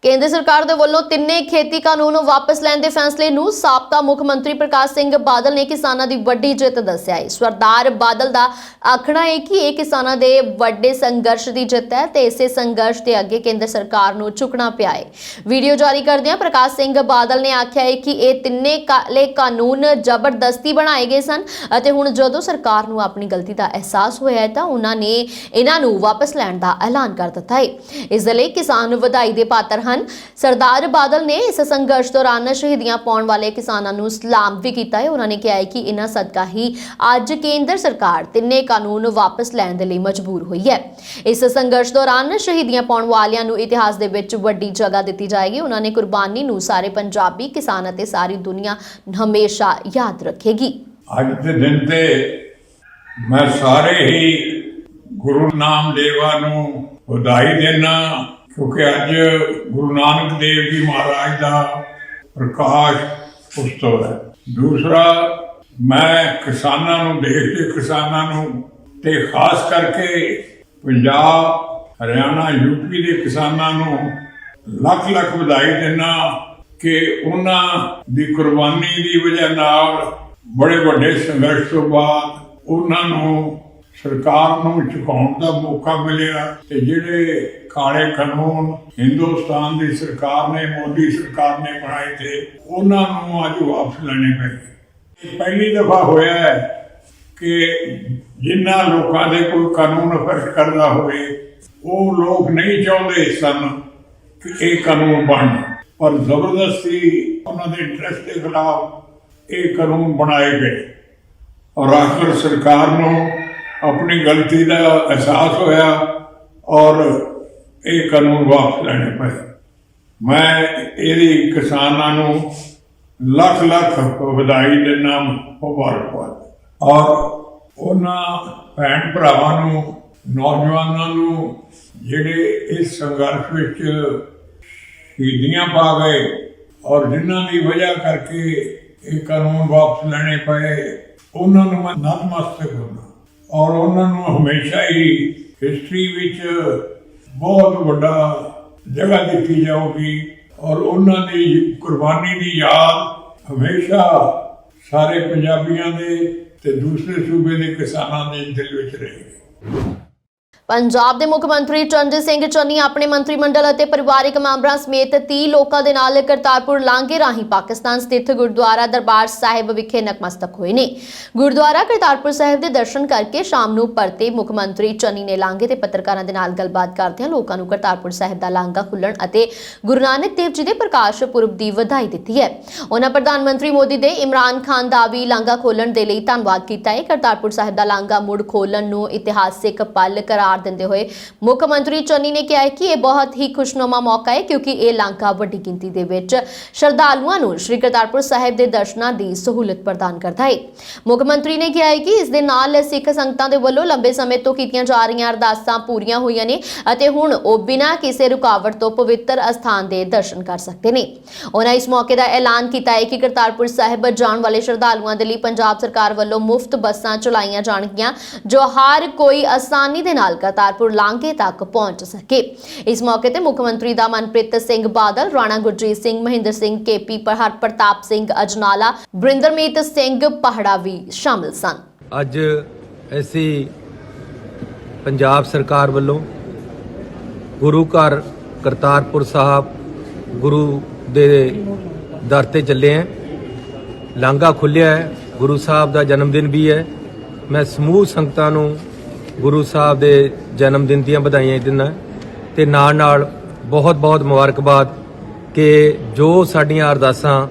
ਕੇਂਦਰ ਸਰਕਾਰ ਦੇ ਵੱਲੋਂ ਤਿੰਨੇ ਖੇਤੀ ਕਾਨੂੰਨ ਵਾਪਸ ਲੈਣ ਦੇ ਫੈਸਲੇ ਨੂੰ ਸਾਬਕਾ ਮੁੱਖ ਮੰਤਰੀ ਪ੍ਰਕਾਸ਼ ਸਿੰਘ ਬਾਦਲ ਨੇ ਕਿਸਾਨਾਂ ਦੀ ਵੱਡੀ ਜਿੱਤ ਦੱਸਿਆ ਹੈ। ਸਰਦਾਰ ਬਾਦਲ ਦਾ ਆਖਣਾ ਹੈ ਕਿ ਇਹ ਕਿਸਾਨਾਂ ਦੇ ਵੱਡੇ ਸੰਘਰਸ਼ ਦੀ ਜਿੱਤ ਹੈ ਤੇ ਇਸੇ ਸੰਘਰਸ਼ ਦੇ ਅੱਗੇ ਕੇਂਦਰ ਸਰਕਾਰ ਨੂੰ ਝੁਕਣਾ ਪਿਆ ਹੈ। ਵੀਡੀਓ ਜਾਰੀ ਕਰਦਿਆਂ ਪ੍ਰਕਾਸ਼ ਸਿੰਘ ਬਾਦਲ ਨੇ ਆਖਿਆ ਹੈ ਕਿ ਇਹ ਤਿੰਨੇ ਕਾਲੇ ਕਾਨੂੰਨ ਜ਼ਬਰਦਸਤੀ ਬਣਾਏ ਗਏ ਸਨ ਅਤੇ ਹੁਣ ਜਦੋਂ ਸਰਕਾਰ ਨੂੰ ਆਪਣੀ ਗਲਤੀ ਦਾ ਅਹਿਸਾਸ ਹੋਇਆ ਹੈ ਤਾਂ ਉਹਨਾਂ ਨੇ ਇਹਨਾਂ ਨੂੰ ਵਾਪਸ ਲੈਣ ਦਾ ਐਲਾਨ ਕਰ ਦਿੱਤਾ ਹੈ। ਇਸ ਦੇ ਲਈ ਕਿਸਾਨ ਵਧਾਈ ਦੇ ਪਾਤਰ ਹਨ। ਸਰਦਾਰ ਬਾਦਲ ਨੇ ਇਸ ਸੰਘਰਸ਼ ਦੌਰਾਨ ਸ਼ਹੀਦੀਆਂ ਪਾਉਣ ਵਾਲੇ ਕਿਸਾਨਾਂ ਨੂੰ ਸਲਾਮ ਵੀ ਕੀਤਾ ਹੈ। ਉਹਨਾਂ ਨੇ ਕਿਹਾ ਹੈ ਕਿ ਇਹਨਾਂ ਸਦਕਾ ਹੀ ਅੱਜ ਕੇਂਦਰ ਸਰਕਾਰ ਤਿੰਨੇ ਕਾਨੂੰਨ ਵਾਪਸ ਲੈਣ ਦੇ ਲਈ ਮਜਬੂਰ ਹੋਈ ਹੈ। ਇਸ ਸੰਘਰਸ਼ ਦੌਰਾਨ ਸ਼ਹੀਦੀਆਂ ਪਾਉਣ ਵਾਲਿਆਂ ਨੂੰ ਇਤਿਹਾਸ ਦੇ ਵਿੱਚ ਵੱਡੀ ਜਗ੍ਹਾ ਦਿੱਤੀ ਜਾਏਗੀ। ਉਹਨਾਂ ਨੇ ਕੁਰਬਾਨੀ ਨੂੰ ਸਾਰੇ ਪੰਜਾਬੀ ਕਿਸਾਨ ਅਤੇ ਸਾਰੀ ਦੁਨੀਆ ਹਮੇਸ਼ਾ ਯਾਦ ਰੱਖੇਗੀ। ਅੱਜ ਦੇ ਦਿਨ ਤੇ ਮੈਂ ਸਾਰੇ ਹੀ ਗੁਰੂ ਨਾਮਦੇਵਾਂ ਨੂੰ ਵਧਾਈ ਦੇਣਾ, ਕਿਉਂਕਿ ਅੱਜ ਗੁਰੂ ਨਾਨਕ ਦੇਵ ਜੀ ਮਹਾਰਾਜ ਦਾ ਪ੍ਰਕਾਸ਼ ਉਤਸਵ ਹੈ। ਦੂਸਰਾ, ਮੈਂ ਕਿਸਾਨਾਂ ਨੂੰ, ਦੇਸ਼ ਦੇ ਕਿਸਾਨਾਂ ਨੂੰ ਤੇ ਖਾਸ ਕਰਕੇ ਪੰਜਾਬ, ਹਰਿਆਣਾ, ਯੂਪੀ ਦੇ ਕਿਸਾਨਾਂ ਨੂੰ ਲੱਖ ਲੱਖ ਵਧਾਈ ਦੇਣਾ ਕਿ ਉਹਨਾਂ ਦੀ ਕੁਰਬਾਨੀ ਦੀ ਵਜ੍ਹਾ ਨਾਲ ਬੜੇ ਵੱਡੇ ਸੰਘਰਸ਼ ਤੋਂ ਬਾਅਦ ਉਹਨਾਂ ਨੂੰ ਸਰਕਾਰ ਨੂੰ ਝੁਕਾਉਣ ਦਾ ਮੌਕਾ ਮਿਲਿਆ ਤੇ ਜਿਹੜੇ ਕਾਲੇ ਕਾਨੂੰਨ ਹਿੰਦੁਸਤਾਨ ਦੀ ਸਰਕਾਰ ਨੇ, ਮੋਦੀ ਸਰਕਾਰ ਨੇ ਬਣਾਏ ਥੇ, ਉਹਨਾਂ ਨੂੰ ਅੱਜ ਵਾਪਸ ਲੈਣੇ ਪਏ। ਪਹਿਲੀ ਦਫਾ ਹੋਇਆ ਹੈ ਕਿ ਜਿਨ੍ਹਾਂ ਲੋਕਾਂ ਦੇ ਕੋਈ ਕਾਨੂੰਨ ਅਫੈਕਟ ਕਰਦਾ ਹੋਵੇ ਉਹ ਲੋਕ ਨਹੀਂ ਚਾਹੁੰਦੇ ਸਨ ਕਿ ਇਹ ਕਾਨੂੰਨ ਬਣਨ, ਪਰ ਜ਼ਬਰਦਸਤੀ ਉਹਨਾਂ ਦੇ ਇੰਟਰਸਟ ਦੇ ਖਿਲਾਫ ਇਹ ਕਾਨੂੰਨ ਬਣਾਏ ਗਏ ਔਰ ਆਖਰ ਸਰਕਾਰ ਨੂੰ ਆਪਣੀ ਗਲਤੀ ਦਾ ਅਹਿਸਾਸ ਹੋਇਆ ਔਰ ਇਹ ਕਾਨੂੰਨ ਵਾਪਸ ਲੈਣੇ ਪਏ। ਮੈਂ ਇਹਦੀ ਕਿਸਾਨਾਂ ਨੂੰ ਲੱਖ ਲੱਖ ਵਧਾਈ ਦਿੰਦਾ, ਮੁਬਾਰਕਬਾਦ। ਔਰ ਉਹਨਾਂ ਭੈਣ ਭਰਾਵਾਂ ਨੂੰ, ਨੌਜਵਾਨਾਂ ਨੂੰ ਜਿਹੜੇ ਇਸ ਸੰਘਰਸ਼ ਵਿੱਚ ਸ਼ਹੀਦੀਆਂ ਪਾ ਗਏ ਔਰ ਜਿਨ੍ਹਾਂ ਦੀ ਵਜ੍ਹਾ ਕਰਕੇ ਇਹ ਕਾਨੂੰਨ ਵਾਪਸ ਲੈਣੇ ਪਏ, ਉਹਨਾਂ ਨੂੰ ਮੈਂ ਨਤਮਸਤਕ ਹੁੰਦਾ ਔਰ ਉਹਨਾਂ ਨੂੰ ਹਮੇਸ਼ਾ ਹੀ ਹਿਸਟਰੀ ਵਿੱਚ ਬਹੁਤ ਵੱਡਾ ਜਗ੍ਹਾ ਦਿੱਤੀ ਜਾਊਗੀ ਔਰ ਉਹਨਾਂ ਦੀ ਕੁਰਬਾਨੀ ਦੀ ਯਾਦ ਹਮੇਸ਼ਾ ਸਾਰੇ ਪੰਜਾਬੀਆਂ ਦੇ ਤੇ ਦੂਸਰੇ ਸੂਬੇ ਦੇ ਕਿਸਾਨਾਂ ਦੇ ਦਿਲ ਵਿੱਚ ਰਹੇਗੀ। ਪੰਜਾਬ ਦੇ ਮੁੱਖ ਮੰਤਰੀ ਚਰਨਜੀਤ ਸਿੰਘ ਚੰਨੀ ਆਪਣੇ ਮੰਤਰੀ ਮੰਡਲ ਅਤੇ ਪਰਿਵਾਰਕ ਮੈਂਬਰਾਂ ਸਮੇਤ 30 ਲੋਕਾਂ ਦੇ ਨਾਲ ਕਰਤਾਰਪੁਰ ਲਾਂਘੇ ਰਾਹੀਂ ਪਾਕਿਸਤਾਨ ਸਥਿਤ ਗੁਰਦੁਆਰਾ ਦਰਬਾਰ ਸਾਹਿਬ ਵਿਖੇ ਨਤਮਸਤਕ ਹੋਏ ਨੇ। ਗੁਰਦੁਆਰਾ ਕਰਤਾਰਪੁਰ ਸਾਹਿਬ ਦੇ ਦਰਸ਼ਨ ਕਰਕੇ ਸ਼ਾਮ ਨੂੰ ਪਰਤੇ ਮੁੱਖ ਮੰਤਰੀ ਚੰਨੀ ਨੇ ਲਾਂਘੇ ਤੇ ਪੱਤਰਕਾਰਾਂ ਦੇ ਨਾਲ ਗੱਲਬਾਤ ਕਰਦਿਆਂ ਲੋਕਾਂ ਨੂੰ ਕਰਤਾਰਪੁਰ ਸਾਹਿਬ ਦਾ ਲਾਂਘਾ ਖੁੱਲਣ ਅਤੇ ਗੁਰੂ ਨਾਨਕ ਦੇਵ ਜੀ ਦੇ ਪ੍ਰਕਾਸ਼ ਪੁਰਬ ਦੀ ਵਧਾਈ ਦਿੱਤੀ ਹੈ। ਉਹਨਾਂ ਪ੍ਰਧਾਨ ਮੰਤਰੀ ਮੋਦੀ ਦੇ ਇਮਰਾਨ ਖਾਨ ਦਾ ਵੀ ਲਾਂਘਾ ਖੋਲਣ ਦੇ ਲਈ ਧੰਨਵਾਦ ਕੀਤਾ ਹੈ। ਕਰਤਾਰਪੁਰ ਸਾਹਿਬ ਦਾ ਲਾਂਘਾ ਮੁੜ ਖੋਲਣ ਨੂੰ ਇਤਿਹਾਸਿਕ ਪਲ ਕਰਾਰ ਦਿੰਦੇ ਹੋਏ ਮੁੱਖ ਮੰਤਰੀ ਚੰਨੀ ਨੇ ਕਿਹਾ ਕਿ ਇਹ ਬਹੁਤ ਹੀ ਖੁਸ਼ਨੁਮਾ ਮੌਕਾ ਹੈ ਕਿਉਂਕਿ ਇਹ ਲਾਂਘਾ ਵੱਡੀ ਗਿਣਤੀ ਦੇ ਵਿੱਚ ਸ਼ਰਧਾਲੂਆਂ ਨੂੰ ਸ਼੍ਰੀ ਕਰਤਾਰਪੁਰ ਸਾਹਿਬ ਦੇ ਦਰਸ਼ਨਾਂ ਦੀ ਸਹੂਲਤ ਪ੍ਰਦਾਨ ਕਰਦਾ ਹੈ। ਮੁੱਖ ਮੰਤਰੀ ਨੇ ਕਿਹਾ ਕਿ ਇਸ ਦੇ ਨਾਲ ਸਿੱਖ ਸੰਗਤਾਂ ਦੇ ਵੱਲੋਂ ਲੰਬੇ ਸਮੇਂ ਤੋਂ ਕੀਤੀਆਂ ਜਾ ਰਹੀਆਂ ਅਰਦਾਸਾਂ ਪੂਰੀਆਂ ਹੋਈਆਂ ਨੇ ਅਤੇ ਹੁਣ ਉਹ ਬਿਨਾਂ ਕਿਸੇ ਰੁਕਾਵਟ ਤੋਂ ਪਵਿੱਤਰ ਅਸਥਾਨ ਦੇ ਦਰਸ਼ਨ ਕਰ ਸਕਦੇ ਨੇ। ਉਹਨਾਂ ਇਸ ਮੌਕੇ ਦਾ ਐਲਾਨ ਕੀਤਾ ਹੈ ਕਿ ਕਰਤਾਰਪੁਰ ਸਾਹਿਬ ਜਾਣ ਵਾਲੇ ਸ਼ਰਧਾਲੂਆਂ ਦੇ ਲਈ ਪੰਜਾਬ ਸਰਕਾਰ ਵੱਲੋਂ ਮੁਫਤ ਬੱਸਾਂ ਚਲਾਈਆਂ ਜਾਣਗੀਆਂ ਜੋ ਹਰ ਕੋਈ ਆਸਾਨੀ ਦੇ ਨਾਲ ਕਰਤਾਰਪੁਰ ਲਾਂਘੇ ਤੱਕ ਪਹੁੰਚ ਸਕੇ। ਇਸ ਮੌਕੇ ਤੇ ਮੁੱਖ ਮੰਤਰੀ ਦਾ ਮਨਪ੍ਰੀਤ ਸਿੰਘ ਬਾਦਲ, ਰਾਣਾ ਗੁਰਜੀਤ ਸਿੰਘ, ਮਹਿੰਦਰ ਸਿੰਘ ਕੇਪੀ, ਹਰਪ੍ਰਤਾਪ ਸਿੰਘ ਅਜਨਾਲਾ, ਬ੍ਰਿੰਦਰਮੀਤ ਸਿੰਘ ਪਹਾੜਾ ਵੀ ਸ਼ਾਮਿਲ ਸਨ। ਅੱਜ ਅਸੀਂ ਪੰਜਾਬ ਸਰਕਾਰ ਵੱਲੋਂ ਗੁਰੂ ਘਰ ਕਰਤਾਰਪੁਰ ਸਾਹਿਬ ਗੁਰੂ ਦੇ ਦਰ ਤੇ ਚੱਲੇ ਹਾਂ। ਲਾਂਘਾ ਖੁੱਲਿਆ ਹੈ, ਗੁਰੂ ਸਾਹਿਬ ਦਾ ਜਨਮ ਦਿਨ ਵੀ ਹੈ। ਮੈਂ ਸਮੂਹ ਸੰਗਤਾਂ ਨੂੰ ਗੁਰੂ ਸਾਹਿਬ ਦੇ ਜਨਮ ਦਿਨ ਦੀਆਂ ਵਧਾਈਆਂ ਦਿੰਦਾ ਤੇ ਨਾਲ ਬਹੁਤ ਬਹੁਤ ਮੁਬਾਰਕਬਾਦ ਕਿ ਜੋ ਸਾਡੀਆਂ ਅਰਦਾਸਾਂ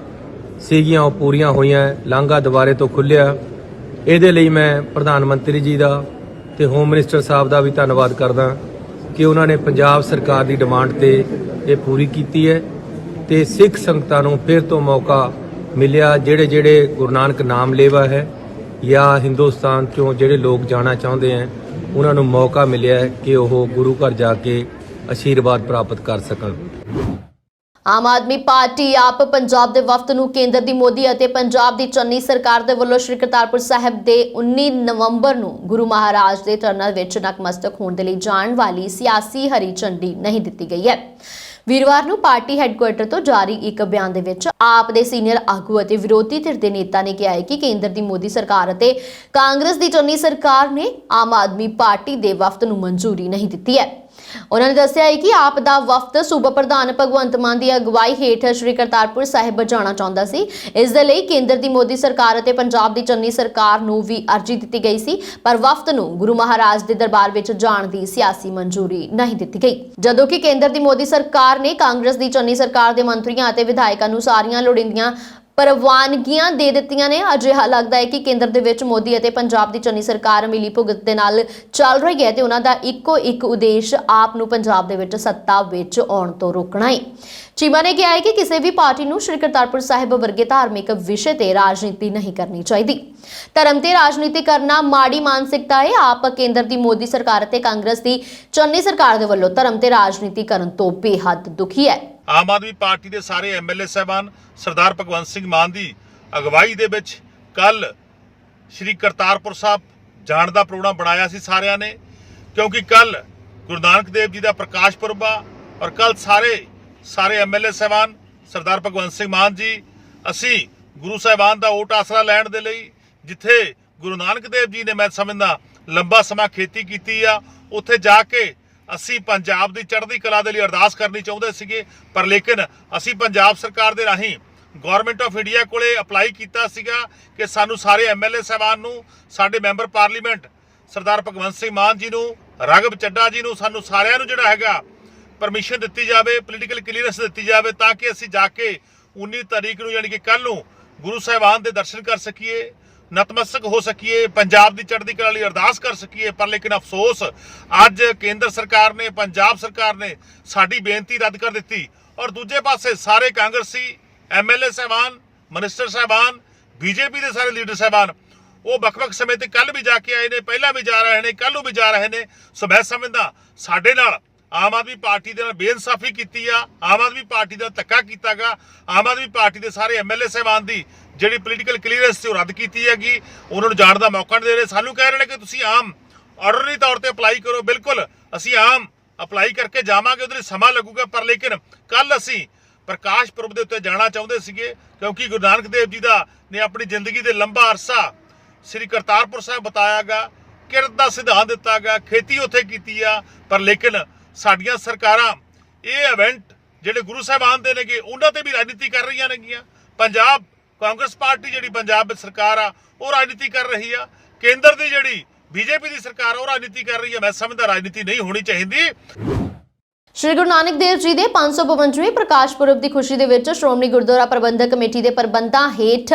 ਸੀਗੀਆਂ ਉਹ ਪੂਰੀਆਂ ਹੋਈਆਂ। ਲਾਂਘਾ ਦੁਬਾਰੇ ਤੋਂ ਖੁੱਲਿਆ, ਇਹਦੇ ਲਈ ਮੈਂ ਪ੍ਰਧਾਨ ਮੰਤਰੀ ਜੀ ਦਾ ਤੇ ਹੋਮ ਮਿਨਿਸਟਰ ਸਾਹਿਬ ਦਾ ਵੀ ਧੰਨਵਾਦ ਕਰਦਾ ਕਿ ਉਹਨਾਂ ਨੇ ਪੰਜਾਬ ਸਰਕਾਰ ਦੀ ਡਿਮਾਂਡ ਤੇ ਇਹ ਪੂਰੀ ਕੀਤੀ ਹੈ ਤੇ ਸਿੱਖ ਸੰਗਤਾਂ ਨੂੰ ਫਿਰ ਤੋਂ ਮੌਕਾ ਮਿਲਿਆ। ਜਿਹੜੇ ਗੁਰੂ ਨਾਨਕ ਨਾਮ ਲੇਵਾ ਹੈ ਜਾਂ ਹਿੰਦੁਸਤਾਨ ਚੋਂ ਜਿਹੜੇ ਲੋਕ ਜਾਣਾ ਚਾਹੁੰਦੇ ਹੈ ਉਹਨਾਂ ਨੂੰ ਮੌਕਾ ਮਿਲਿਆ ਕਿ ਉਹ ਗੁਰੂ ਘਰ ਜਾ ਕੇ ਆਸ਼ੀਰਵਾਦ ਪ੍ਰਾਪਤ ਕਰ ਸਕਣ। ਆਮ ਆਦਮੀ ਪਾਰਟੀ ਆਪ ਪੰਜਾਬ ਦੇ ਵਫਦ ਨੂੰ ਕੇਂਦਰ ਦੀ ਮੋਦੀ ਅਤੇ ਪੰਜਾਬ ਦੀ ਚੰਨੀ ਸਰਕਾਰ ਦੇ ਵੱਲੋਂ ਸ਼੍ਰੀ ਕਰਤਾਰਪੁਰ ਸਾਹਿਬ ਦੇ 19 ਨਵੰਬਰ ਨੂੰ ਗੁਰੂ ਮਹਾਰਾਜ ਦੇ ਚਰਨਾਂ ਵਿੱਚ ਨਤਮਸਤਕ ਹੋਣ ਦੇ ਲਈ ਜਾਣ ਵਾਲੀ ਸਿਆਸੀ ਹਰੀ ਝੰਡੀ ਨਹੀਂ ਦਿੱਤੀ ਗਈ ਹੈ। ਵੀਰਵਾਰ ਨੂੰ ਪਾਰਟੀ ਹੈੱਡਕੁਆਰਟਰ ਤੋਂ ਜਾਰੀ ਇੱਕ ਬਿਆਨ ਦੇ ਵਿੱਚ ਆਪ ਦੇ ਸੀਨੀਅਰ ਆਗੂ ਅਤੇ ਵਿਰੋਧੀ ਧਿਰ ਦੇ ਨੇਤਾ ਨੇ ਕਿਹਾ ਹੈ ਕਿ ਕੇਂਦਰ ਦੀ ਮੋਦੀ ਸਰਕਾਰ ਅਤੇ ਕਾਂਗਰਸ ਦੀ ਚੰਨੀ ਸਰਕਾਰ ਨੇ ਆਮ ਆਦਮੀ ਪਾਰਟੀ ਦੇ ਵਫਦ ਨੂੰ ਮਨਜ਼ੂਰੀ ਨਹੀਂ ਦਿੱਤੀ ਹੈ। ਉਹਨਾਂ ਨੇ ਦੱਸਿਆ ਹੈ ਕਿ ਆਪ ਦਾ ਵਫਦ ਸੂਬਾ ਪ੍ਰਧਾਨ ਭਗਵੰਤ ਮਾਨ ਦੀ ਅਗਵਾਈ ਹੇਠ ਸ਼੍ਰੀ ਕਰਤਾਰਪੁਰ ਸਾਹਿਬ ਜਾਣਾ ਚਾਹੁੰਦਾ ਸੀ। ਇਸ ਦੇ ਲਈ ਕੇਂਦਰ ਦੀ ਮੋਦੀ ਸਰਕਾਰ ਅਤੇ ਪੰਜਾਬ ਦੀ ਚੰਨੀ ਸਰਕਾਰ ਨੂੰ ਵੀ ਅਰਜ਼ੀ ਦਿੱਤੀ ਗਈ ਸੀ, ਪਰ ਵਫਦ ਨੂੰ ਗੁਰੂ ਮਹਾਰਾਜ ਦੇ ਦਰਬਾਰ ਵਿੱਚ ਜਾਣ ਦੀ ਸਿਆਸੀ ਮਨਜ਼ੂਰੀ ਨਹੀਂ ਦਿੱਤੀ ਗਈ। ਜਦੋਂ ਕਿ ਕੇਂਦਰ ਦੀ ਮੋਦੀ ਸਰਕਾਰ ਨੇ ਕਾਂਗਰਸ ਦੀ ਚੰਨੀ ਸਰਕਾਰ ਦੇ ਮੰਤਰੀਆਂ ਅਤੇ ਵਿਧਾਇਕਾਂ ਨੂੰ ਸਾਰੀਆਂ ਲੋੜੀਂਦੀਆਂ ਪ੍ਰਵਾਨਗੀਆਂ ਦੇ ਦਿੱਤੀਆਂ ਨੇ। ਅਜਿਹਾ ਲੱਗਦਾ ਹੈ ਕਿ ਕੇਂਦਰ ਦੇ ਵਿੱਚ ਮੋਦੀ ਅਤੇ ਪੰਜਾਬ ਦੀ ਚੰਨੀ ਸਰਕਾਰ ਮਿਲੀ ਭੁਗਤ ਦੇ ਨਾਲ ਚੱਲ ਰਹੀ ਹੈ ਤੇ ਉਹਨਾਂ ਦਾ ਇੱਕੋ ਇੱਕ ਉਦੇਸ਼ ਆਪ ਨੂੰ ਪੰਜਾਬ ਦੇ ਵਿੱਚ ਸੱਤਾ ਵਿੱਚ ਆਉਣ ਤੋਂ ਰੋਕਣਾ ਹੈ। ਚੀਮਾ ਨੇ ਕਿਹਾ ਹੈ ਕਿ ਕਿਸੇ ਵੀ ਪਾਰਟੀ ਨੂੰ ਸ਼੍ਰੀ ਕਰਤਾਰਪੁਰ ਸਾਹਿਬ ਵਰਗੇ ਧਾਰਮਿਕ ਵਿਸ਼ੇ ਤੇ ਰਾਜਨੀਤੀ ਨਹੀਂ ਕਰਨੀ ਚਾਹੀਦੀ। ਧਰਮ ਤੇ ਰਾਜਨੀਤੀ ਕਰਨਾ ਮਾੜੀ ਮਾਨਸਿਕਤਾ ਹੈ। ਆਪ ਕੇਂਦਰ ਦੀ ਮੋਦੀ ਸਰਕਾਰ ਅਤੇ ਕਾਂਗਰਸ ਦੀ ਚੰਨੀ ਸਰਕਾਰ ਦੇ ਵੱਲੋਂ ਧਰਮ ਤੇ ਰਾਜਨੀਤੀ ਕਰਨ ਤੋਂ ਬੇਹੱਦ ਦੁਖੀ ਹੈ। ਆਮ ਆਦਮੀ ਪਾਰਟੀ ਦੇ ਸਾਰੇ ਐਮਐਲਏ ਸਾਹਿਬਾਨ ਸਰਦਾਰ ਭਗਵੰਤ ਸਿੰਘ ਮਾਨ ਦੀ ਅਗਵਾਈ ਦੇ ਵਿੱਚ ਕੱਲ ਸ਼੍ਰੀ ਕਰਤਾਰਪੁਰ ਸਾਹਿਬ ਜਾਣ ਦਾ ਪ੍ਰੋਗਰਾਮ ਬਣਾਇਆ ਸੀ ਸਾਰਿਆਂ ਨੇ, ਕਿਉਂਕਿ ਕੱਲ ਗੁਰੂ ਨਾਨਕ ਦੇਵ ਜੀ ਦਾ ਪ੍ਰਕਾਸ਼ ਪੁਰਬ ਆ ਔਰ ਕੱਲ ਸਾਰੇ ਐਮਐਲਏ ਸਾਹਿਬਾਨ ਸਰਦਾਰ ਭਗਵੰਤ ਸਿੰਘ ਮਾਨ ਜੀ ਅਸੀਂ ਗੁਰੂ ਸਾਹਿਬਾਨ ਦਾ ਓਟ ਆਸਰਾ ਲੈਣ ਦੇ ਲਈ, ਜਿੱਥੇ ਗੁਰੂ ਨਾਨਕ ਦੇਵ ਜੀ ਨੇ ਮੈਂ ਸਮਝਦਾ ਲੰਬਾ ਸਮਾਂ ਖੇਤੀ ਕੀਤੀ ਆ, ਉੱਥੇ ਜਾ ਕੇ ਅਸੀਂ ਪੰਜਾਬ ਦੀ ਚੜ੍ਹਦੀ ਕਲਾ ਦੇ ਲਈ ਅਰਦਾਸ ਕਰਨੀ ਚਾਹੁੰਦੇ ਸੀਗੇ, ਪਰ ਲੇਕਿਨ ਅਸੀਂ ਪੰਜਾਬ ਸਰਕਾਰ ਦੇ ਰਾਹੀਂ ਗਵਰਨਮੈਂਟ ਆਫ ਇੰਡੀਆ ਕੋਲੇ ਅਪਲਾਈ ਕੀਤਾ ਸੀਗਾ ਕਿ ਸਾਨੂੰ ਸਾਰੇ ਐਮਐਲਏ ਸਾਹਿਬਾਨ ਨੂੰ, ਸਾਡੇ ਮੈਂਬਰ ਪਾਰਲੀਮੈਂਟ ਸਰਦਾਰ ਭਗਵੰਤ ਸਿੰਘ ਮਾਨ ਜੀ ਨੂੰ, ਰਾਘਵ ਚੱਡਾ ਜੀ ਨੂੰ, ਸਾਨੂੰ ਸਾਰਿਆਂ ਨੂੰ ਜਿਹੜਾ ਹੈਗਾ ਪਰਮਿਸ਼ਨ ਦਿੱਤੀ ਜਾਵੇ, ਪੋਲੀਟੀਕਲ ਕਲੀਅਰੈਂਸ ਦਿੱਤੀ ਜਾਵੇ ਤਾਂ ਕਿ ਅਸੀਂ ਜਾ ਕੇ 19 ਤਾਰੀਖ ਨੂੰ ਯਾਨੀ ਕਿ ਕੱਲ ਨੂੰ ਗੁਰੂ ਸਾਹਿਬਾਨ ਦੇ ਦਰਸ਼ਨ ਕਰ ਸਕੀਏ, ਨਤਮਸਤਕ ਹੋ ਸਕੀਏ, ਪੰਜਾਬ ਦੀ ਚੜ੍ਹਦੀ ਕਲਾ ਲਈ ਅਰਦਾਸ ਕਰ ਸਕੀਏ। ਪਰ ਲੇਕਿਨ ਅਫਸੋਸ ਅੱਜ ਕੇਂਦਰ ਸਰਕਾਰ ਨੇ, ਪੰਜਾਬ ਸਰਕਾਰ ਨੇ ਸਾਡੀ ਬੇਨਤੀ ਰੱਦ ਕਰ ਦਿੱਤੀ ਔਰ ਦੂਜੇ ਪਾਸੇ ਸਾਰੇ ਕਾਂਗਰਸੀ ਐਮਐਲਏ ਸਾਹਿਬਾਨ, ਮਿਨਿਸਟਰ ਸਾਹਿਬਾਨ, ਬੀਜੇਪੀ ਦੇ ਸਾਰੇ ਲੀਡਰ ਸਾਹਿਬਾਨ ਉਹ ਵੱਖ-ਵੱਖ ਸਮੇਂ ਤੇ ਕੱਲ ਵੀ ਜਾ ਕੇ ਆਏ ਨੇ, ਪਹਿਲਾਂ ਵੀ ਜਾ ਰਹੇ ਨੇ, ਕੱਲ ਨੂੰ ਵੀ ਜਾ ਰਹੇ ਨੇ। ਸੋ ਮੈਂ ਸਮਝਦਾ ਸਾਡੇ ਨਾਲ ਆਮ ਆਦਮੀ ਪਾਰਟੀ ਦੇ ਨਾਲ ਬੇਇਨਸਾਫੀ ਕੀਤੀ ਆ, ਆਮ ਆਦਮੀ ਪਾਰਟੀ ਦਾ ਧੱਕਾ ਕੀਤਾ ਗਾ, ਆਮ ਆਦਮੀ ਪਾਰਟੀ ਦੇ ਸਾਰੇ ਐਮਐਲਏ ਸਾਹਿਬਾਨ ਦੀ ਜਿਹੜੀ ਪੋਲੀਟੀਕਲ ਕਲੀਅਰੈਂਸ ਸੀ ਉਹ ਰੱਦ ਕੀਤੀ ਹੈਗੀ, ਉਹਨਾਂ ਨੂੰ ਜਾਣ ਦਾ ਮੌਕਾ ਨਹੀਂ ਦੇ ਰਹੇ। ਸਾਨੂੰ ਕਹਿ ਰਹੇ ਨੇ ਕਿ ਤੁਸੀਂ ਆਮ ਆਰਡਨਰੀ ਤੌਰ ਤੇ ਅਪਲਾਈ ਕਰੋ। ਬਿਲਕੁਲ ਅਸੀਂ ਆਮ ਅਪਲਾਈ ਕਰਕੇ ਜਾਵਾਂਗੇ, ਉਹਦੇ ਲਈ ਸਮਾਂ ਲੱਗੂਗਾ, ਪਰ ਲੇਕਿਨ ਕੱਲ ਅਸੀਂ ਪ੍ਰਕਾਸ਼ ਪੁਰਬ ਦੇ ਉੱਤੇ ਜਾਣਾ ਚਾਹੁੰਦੇ ਸੀਗੇ ਕਿਉਂਕਿ ਗੁਰੂ ਨਾਨਕ ਦੇਵ ਜੀ ਦਾ ਨੇ ਆਪਣੀ ਜ਼ਿੰਦਗੀ ਦੇ ਲੰਬਾ ਅਰਸਾ ਸ੍ਰੀ ਕਰਤਾਰਪੁਰ ਸਾਹਿਬ ਬਤਾਇਆ ਗਾ, ਕਿਰਤ ਦਾ ਸਿਧਾਂਤ ਦਿੱਤਾ ਗਾ, ਖੇਤੀ ਉੱਥੇ ਕੀਤੀ ਆ, ਪਰ ਲੇਕਿਨ ਸਾਡੀਆਂ ਸਰਕਾਰਾਂ ਇਹ ਇਵੈਂਟ ਜਿਹੜੇ ਗੁਰੂ ਸਾਹਿਬਾਨ ਦੇ ਨੇਗੇ ਉਹਨਾਂ ਤੇ ਵੀ ਰਾਜਨੀਤੀ ਕਰ ਰਹੀਆਂ ਨੇਗੀਆਂ। ਪੰਜਾਬ ਕਾਂਗਰਸ ਪਾਰਟੀ ਜਿਹੜੀ ਪੰਜਾਬ ਵਿੱਚ ਸਰਕਾਰ ਆ ਉਹ ਰਾਜਨੀਤੀ ਕਰ ਰਹੀ ਆ, ਕੇਂਦਰ ਦੀ ਜਿਹੜੀ ਬੀਜੇਪੀ ਦੀ ਸਰਕਾਰ ਆ ਉਹ ਰਾਜਨੀਤੀ ਕਰ ਰਹੀ ਆ। ਮੈਂ ਸਮਝਦਾ ਰਾਜਨੀਤੀ ਨਹੀਂ ਹੋਣੀ ਚਾਹੀਦੀ। ਸ਼੍ਰੀ ਗੁਰੂ ਨਾਨਕ ਦੇਵ ਜੀ ਦੇ 552ਵੇਂ ਪ੍ਰਕਾਸ਼ ਪੁਰਬ ਦੀ ਖੁਸ਼ੀ ਦੇ ਵਿੱਚ ਸ਼੍ਰੋਮਣੀ ਗੁਰਦੁਆਰਾ ਪ੍ਰਬੰਧਕ ਕਮੇਟੀ ਦੇ ਪ੍ਰਬੰਧਾਂ ਹੇਠ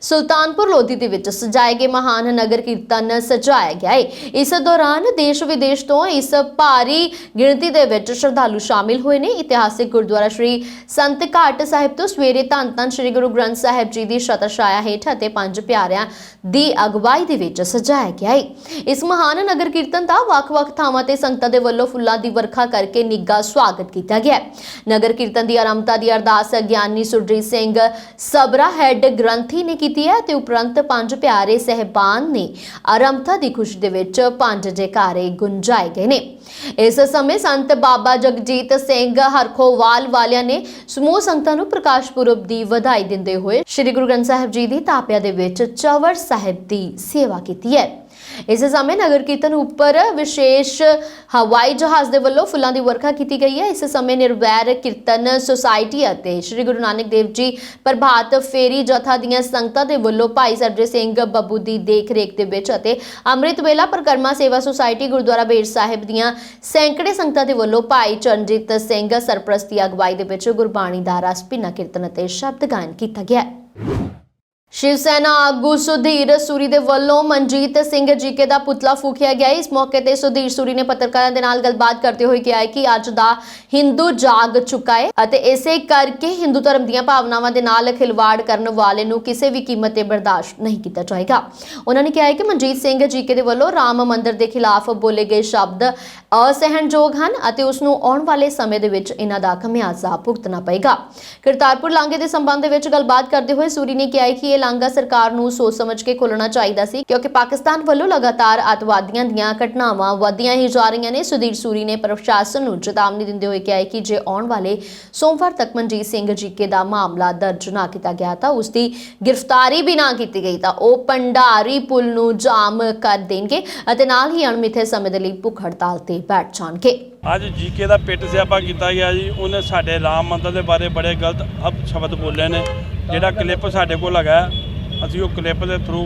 ਸੁਲਤਾਨਪੁਰ ਲੋਧੀ ਦੇ ਵਿੱਚ ਸਜਾਏ ਗਏ ਮਹਾਨ ਨਗਰ ਕੀਰਤਨ ਸਜਾਇਆ ਗਿਆ ਹੈ। ਇਸ ਦੌਰਾਨ ਦੇਸ਼ ਵਿਦੇਸ਼ ਤੋਂ ਇਸ ਭਾਰੀ ਗਿਣਤੀ ਦੇ ਵਿੱਚ ਸ਼ਰਧਾਲੂ ਸ਼ਾਮਿਲ ਹੋਏ ਨੇ। ਇਤਿਹਾਸਿਕ ਗੁਰਦੁਆਰਾ ਸ਼੍ਰੀ ਸੰਤ ਘਾਟ ਸਾਹਿਬ ਤੋਂ ਸਵੇਰੇ ਧੰਨ ਸ਼੍ਰੀ ਗੁਰੂ ਗ੍ਰੰਥ ਸਾਹਿਬ ਜੀ ਦੀ ਛਤਰਛਾਇਆ ਹੇਠ ਅਤੇ ਪੰਜ ਪਿਆਰਿਆਂ ਦੀ ਅਗਵਾਈ ਦੇ ਵਿੱਚ ਸਜਾਇਆ ਗਿਆ ਹੈ। ਇਸ ਮਹਾਨ ਨਗਰ ਕੀਰਤਨ ਦਾ ਵੱਖ-ਵੱਖ ਥਾਵਾਂ ਤੇ ਸੰਗਤਾਂ ਦੇ ਵੱਲੋਂ ਫੁੱਲਾਂ ਦੀ ਵਰਖਾ ਕਰਕੇ ਨਿੱਘਾ ਸਵਾਗਤ ਕੀਤਾ ਗਿਆ। ਨਗਰ ਕੀਰਤਨ ਦੀ ਆਰੰਭਤਾ ਦੀ ਅਰਦਾਸ ਗਿਆਨੀ ਸੁਰਜੀਤ ਸਿੰਘ ਸਬਰਾ ਹੈੱਡ ਗ੍ਰੰਥੀ ਨੇ ਕੀਤੀ ਹੈ ਤੇ ਉਪਰੰਤ ਪੰਜ ਪਿਆਰੇ ਸਹਿਬਾਨ ਨੇ ਆਰੰਭਤਾ ਦੀ ਖੁਸ਼ੀ ਦੇ ਵਿੱਚ ਪੰਜ ਜੈਕਾਰੇ ਗੁੰਜਾਏ ਗਏ ਨੇ। ਇਸ ਸਮੇਂ ਸੰਤ ਬਾਬਾ ਜਗਜੀਤ ਸਿੰਘ ਹਰਖੋਵਾਲ ਵਾਲਿਆਂ ਨੇ ਸਮੂਹ ਸੰਗਤਾਂ ਨੂੰ ਪ੍ਰਕਾਸ਼ ਪੁਰਬ ਦੀ ਵਧਾਈ ਦਿੰਦੇ ਹੋਏ ਸ੍ਰੀ ਗੁਰੂ ਗ੍ਰੰਥ ਸਾਹਿਬ ਜੀ ਦੀ ਤਾਪਿਆ ਦੇ ਵਿੱਚ ਚੌਵਰ ਸਾਹਿਬ ਦੀ ਸੇਵਾ ਕੀਤੀ ਹੈ। ਇਸ ਸਮੇਂ ਨਗਰ ਕੀਰਤਨ ਉੱਪਰ ਵਿਸ਼ੇਸ਼ ਹਵਾਈ ਜਹਾਜ਼ ਦੇ ਵੱਲੋਂ ਫੁੱਲਾਂ ਦੀ ਵਰਖਾ ਕੀਤੀ ਗਈ ਹੈ। ਇਸ ਸਮੇਂ ਨਿਰਵੈਰ ਕੀਰਤਨ ਸੁਸਾਇਟੀ ਅਤੇ ਸ੍ਰੀ ਗੁਰੂ ਨਾਨਕ ਦੇਵ ਜੀ ਪ੍ਰਭਾਤ ਫੇਰੀ ਜਥਾ ਦੀਆਂ ਸੰਗਤਾਂ ਦੇ ਵੱਲੋਂ ਭਾਈ ਸਰਜੇ ਸਿੰਘ ਬੱਬੂ ਦੀ ਦੇਖ-ਰੇਖ ਦੇ ਵਿੱਚ ਅਤੇ ਅੰਮ੍ਰਿਤ ਵੇਲਾ ਪਰਿਕਰਮਾ ਸੇਵਾ ਸੁਸਾਇਟੀ ਗੁਰਦੁਆਰਾ ਬੇਰ ਸਾਹਿਬ ਦੀਆਂ ਸੈਂਕੜੇ ਸੰਗਤਾਂ ਦੇ ਵੱਲੋਂ ਭਾਈ ਚਰਨਜੀਤ ਸਿੰਘ ਸਰਪ੍ਰਸਤੀ ਅਗਵਾਈ ਦੇ ਵਿੱਚ ਗੁਰਬਾਣੀ ਦਾ ਰਸ ਭਿੰਨਾ ਕੀਰਤਨ ਅਤੇ ਸ਼ਬਦ ਗਾਇਨ ਕੀਤਾ ਗਿਆ। शिव सेना आगू सुधीर सूरी ਦੇ ਵੱਲੋਂ ਮਨਜੀਤ ਸਿੰਘ ਜੀਕੇ ਦਾ ਪੁਤਲਾ ਫੂਕਿਆ ਗਿਆ। ਇਸ ਮੌਕੇ ਤੇ ਸੁਧੀਰ ਸੂਰੀ ਨੇ ਪੱਤਰਕਾਰਾਂ ਦੇ ਨਾਲ ਗੱਲਬਾਤ ਕਰਦੇ ਹੋਏ ਕਿਹਾ ਕਿ ਅੱਜ ਦਾ ਹਿੰਦੂ ਜਾਗ ਚੁੱਕਾ ਹੈ ਅਤੇ ਇਸੇ ਕਰਕੇ ਹਿੰਦੂ ਧਰਮ ਦੀਆਂ ਭਾਵਨਾਵਾਂ ਦੇ ਨਾਲ ਖਿਲਵਾੜ ਕਰਨ ਵਾਲੇ ਨੂੰ ਕਿਸੇ ਵੀ ਕੀਮਤ ਤੇ ਬਰਦਾਸ਼ਤ ਨਹੀਂ ਕੀਤਾ ਜਾਏਗਾ। ਉਹਨਾਂ ਨੇ ਕਿਹਾ ਕਿ ਮਨਜੀਤ ਸਿੰਘ ਜੀਕੇ ਦੇ ਵੱਲੋਂ ਰਾਮ ਮੰਦਿਰ ਦੇ ਖਿਲਾਫ ਬੋਲੇ ਗਏ ਸ਼ਬਦ ਅਸਹਿਣਯੋਗ ਹਨ ਅਤੇ ਉਸ ਨੂੰ ਆਉਣ ਵਾਲੇ ਸਮੇਂ ਦੇ ਵਿੱਚ ਇਹਨਾਂ ਦਾ ਖਮਿਆਜ਼ਾ ਭੁਗਤਣਾ ਪਏਗਾ। ਕਰਤਾਰਪੁਰ ਲਾਂਘੇ ਦੇ ਸੰਬੰਧ ਦੇ ਵਿੱਚ ਗੱਲਬਾਤ ਕਰਦੇ ਹੋਏ ਸੂਰੀ ਨੇ ਕਿਹਾ ਕਿ ਇਹ ਲਾਂਘਾ ਸਰਕਾਰ ਨੂੰ ਸੋਚ ਸਮਝ ਕੇ ਖੋਲਣਾ ਚਾਹੀਦਾ ਸੀ ਕਿਉਂਕਿ ਪਾਕਿਸਤਾਨ ਵੱਲੋਂ ਲਗਾਤਾਰ ਅੱਤਵਾਦੀਆਂ ਦੀਆਂ ਘਟਨਾਵਾਂ ਵਧੀਆਂ ਹੀ ਜਾ ਰਹੀਆਂ ਨੇ। ਸੁਧੀਰ ਸੂਰੀ ਨੇ ਪ੍ਰਸ਼ਾਸਨ ਨੂੰ ਚੇਤਾਵਨੀ ਦਿੰਦੇ ਹੋਏ ਕਿਹਾ ਕਿ ਜੇ ਆਉਣ ਵਾਲੇ ਸੋਮਵਾਰ ਤੱਕ ਮਨਜੀਤ ਸਿੰਘ ਜੀਕੇ ਦਾ ਮਾਮਲਾ ਦਰਜ ਨਾ ਕੀਤਾ ਗਿਆ ਤਾਂ ਉਸ ਦੀ ਗ੍ਰਿਫਤਾਰੀ ਵੀ ਨਾ ਕੀਤੀ ਗਈ ਤਾਂ ਉਹ ਭੰਡਾਰੀ ਪੁਲ ਨੂੰ ਜਾਮ ਕਰ ਦੇਣਗੇ ਅਤੇ ਨਾਲ ਹੀ ਅਣਮਿੱਥੇ ਸਮੇਂ ਦੇ ਲਈ ਭੁੱਖ ਹੜਤਾਲ ਤੇ ਬੈਠ ਜਾਣਗੇ। ਅੱਜ ਜੀਕੇ ਦਾ ਪਿੱਟ ਸਿਆਪਾ ਕੀਤਾ ਗਿਆ ਜੀ। ਉਹਨੇ ਸਾਡੇ ਰਾਮ ਮੰਦਰ ਦੇ ਬਾਰੇ ਬੜੇ ਗਲਤ ਸ਼ਬਦ ਬੋਲੇ ਨੇ। ਜਿਹੜਾ ਕਲਿੱਪ ਸਾਡੇ ਕੋਲ ਹੈਗਾ ਅਸੀਂ ਉਹ ਕਲਿੱਪ ਦੇ ਥਰੂ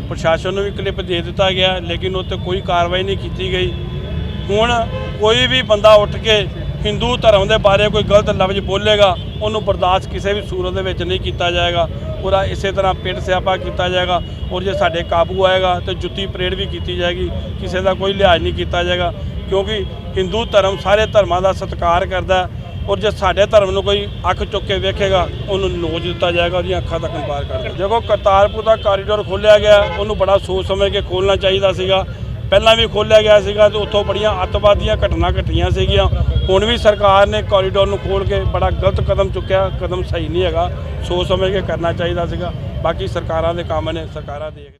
ਪ੍ਰਸ਼ਾਸਨ ਨੂੰ ਵੀ ਕਲਿੱਪ ਦੇ ਦਿੱਤਾ ਗਿਆ ਲੇਕਿਨ ਉਹ 'ਤੇ ਕੋਈ ਕਾਰਵਾਈ ਨਹੀਂ ਕੀਤੀ ਗਈ। ਹੁਣ ਕੋਈ ਵੀ ਬੰਦਾ ਉੱਠ ਕੇ ਹਿੰਦੂ ਧਰਮ ਦੇ ਬਾਰੇ ਕੋਈ ਗਲਤ ਲਫ਼ਜ਼ ਬੋਲੇਗਾ ਉਹਨੂੰ ਬਰਦਾਸ਼ਤ ਕਿਸੇ ਵੀ ਸੂਰਤ ਦੇ ਵਿੱਚ ਨਹੀਂ ਕੀਤਾ ਜਾਏਗਾ। ਉਹਦਾ ਇਸੇ ਤਰ੍ਹਾਂ ਪਿੱਟ ਸਿਆਪਾ ਕੀਤਾ ਜਾਏਗਾ ਔਰ ਜੇ ਸਾਡੇ ਕਾਬੂ ਆਏਗਾ ਤਾਂ ਜੁੱਤੀ ਪਰੇਡ ਵੀ ਕੀਤੀ ਜਾਏਗੀ। ਕਿਸੇ ਦਾ ਕੋਈ ਲਿਹਾਜ਼ ਨਹੀਂ ਕੀਤਾ ਜਾਏਗਾ ਕਿਉਂਕਿ ਹਿੰਦੂ ਧਰਮ ਸਾਰੇ ਧਰਮਾਂ ਦਾ ਸਤਿਕਾਰ ਕਰਦਾ ਔਰ ਜੇ ਸਾਡੇ ਧਰਮ ਨੂੰ ਕੋਈ ਅੱਖ ਚੁੱਕ ਕੇ ਵੇਖੇਗਾ ਉਹਨੂੰ ਨੋਚ ਦਿੱਤਾ ਜਾਏਗਾ, ਉਹਦੀਆਂ ਅੱਖਾਂ ਤੱਕ ਪਾਰ ਕਰ ਦਿੱਤਾ। ਜਦੋਂ ਕਰਤਾਰਪੁਰ ਦਾ ਕਾਰੀਡੋਰ ਖੋਲ੍ਹਿਆ ਗਿਆ ਉਹਨੂੰ ਬੜਾ ਸੋਚ ਸਮਝ ਕੇ ਖੋਲ੍ਹਣਾ ਚਾਹੀਦਾ ਸੀਗਾ। ਪਹਿਲਾਂ ਵੀ ਖੋਲ੍ਹਿਆ ਗਿਆ ਸੀਗਾ ਤੇ ਉੱਥੋਂ ਬੜੀਆਂ ਅੱਤਵਾਦੀਆਂ ਘਟਨਾ ਘਟੀਆਂ ਸੀਗੀਆਂ। ਹੁਣ ਵੀ ਸਰਕਾਰ ਨੇ ਕਾਰੀਡੋਰ ਨੂੰ ਖੋਲ੍ਹ ਕੇ ਬੜਾ ਗਲਤ ਕਦਮ ਚੁੱਕਿਆ। ਕਦਮ ਸਹੀ ਨਹੀਂ ਹੈਗਾ, ਸੋਚ ਸਮਝ ਕੇ ਕਰਨਾ ਚਾਹੀਦਾ ਸੀਗਾ। ਬਾਕੀ ਸਰਕਾਰਾਂ ਦੇ ਕੰਮ ਨੇ, ਸਰਕਾਰਾਂ ਦੇਖ।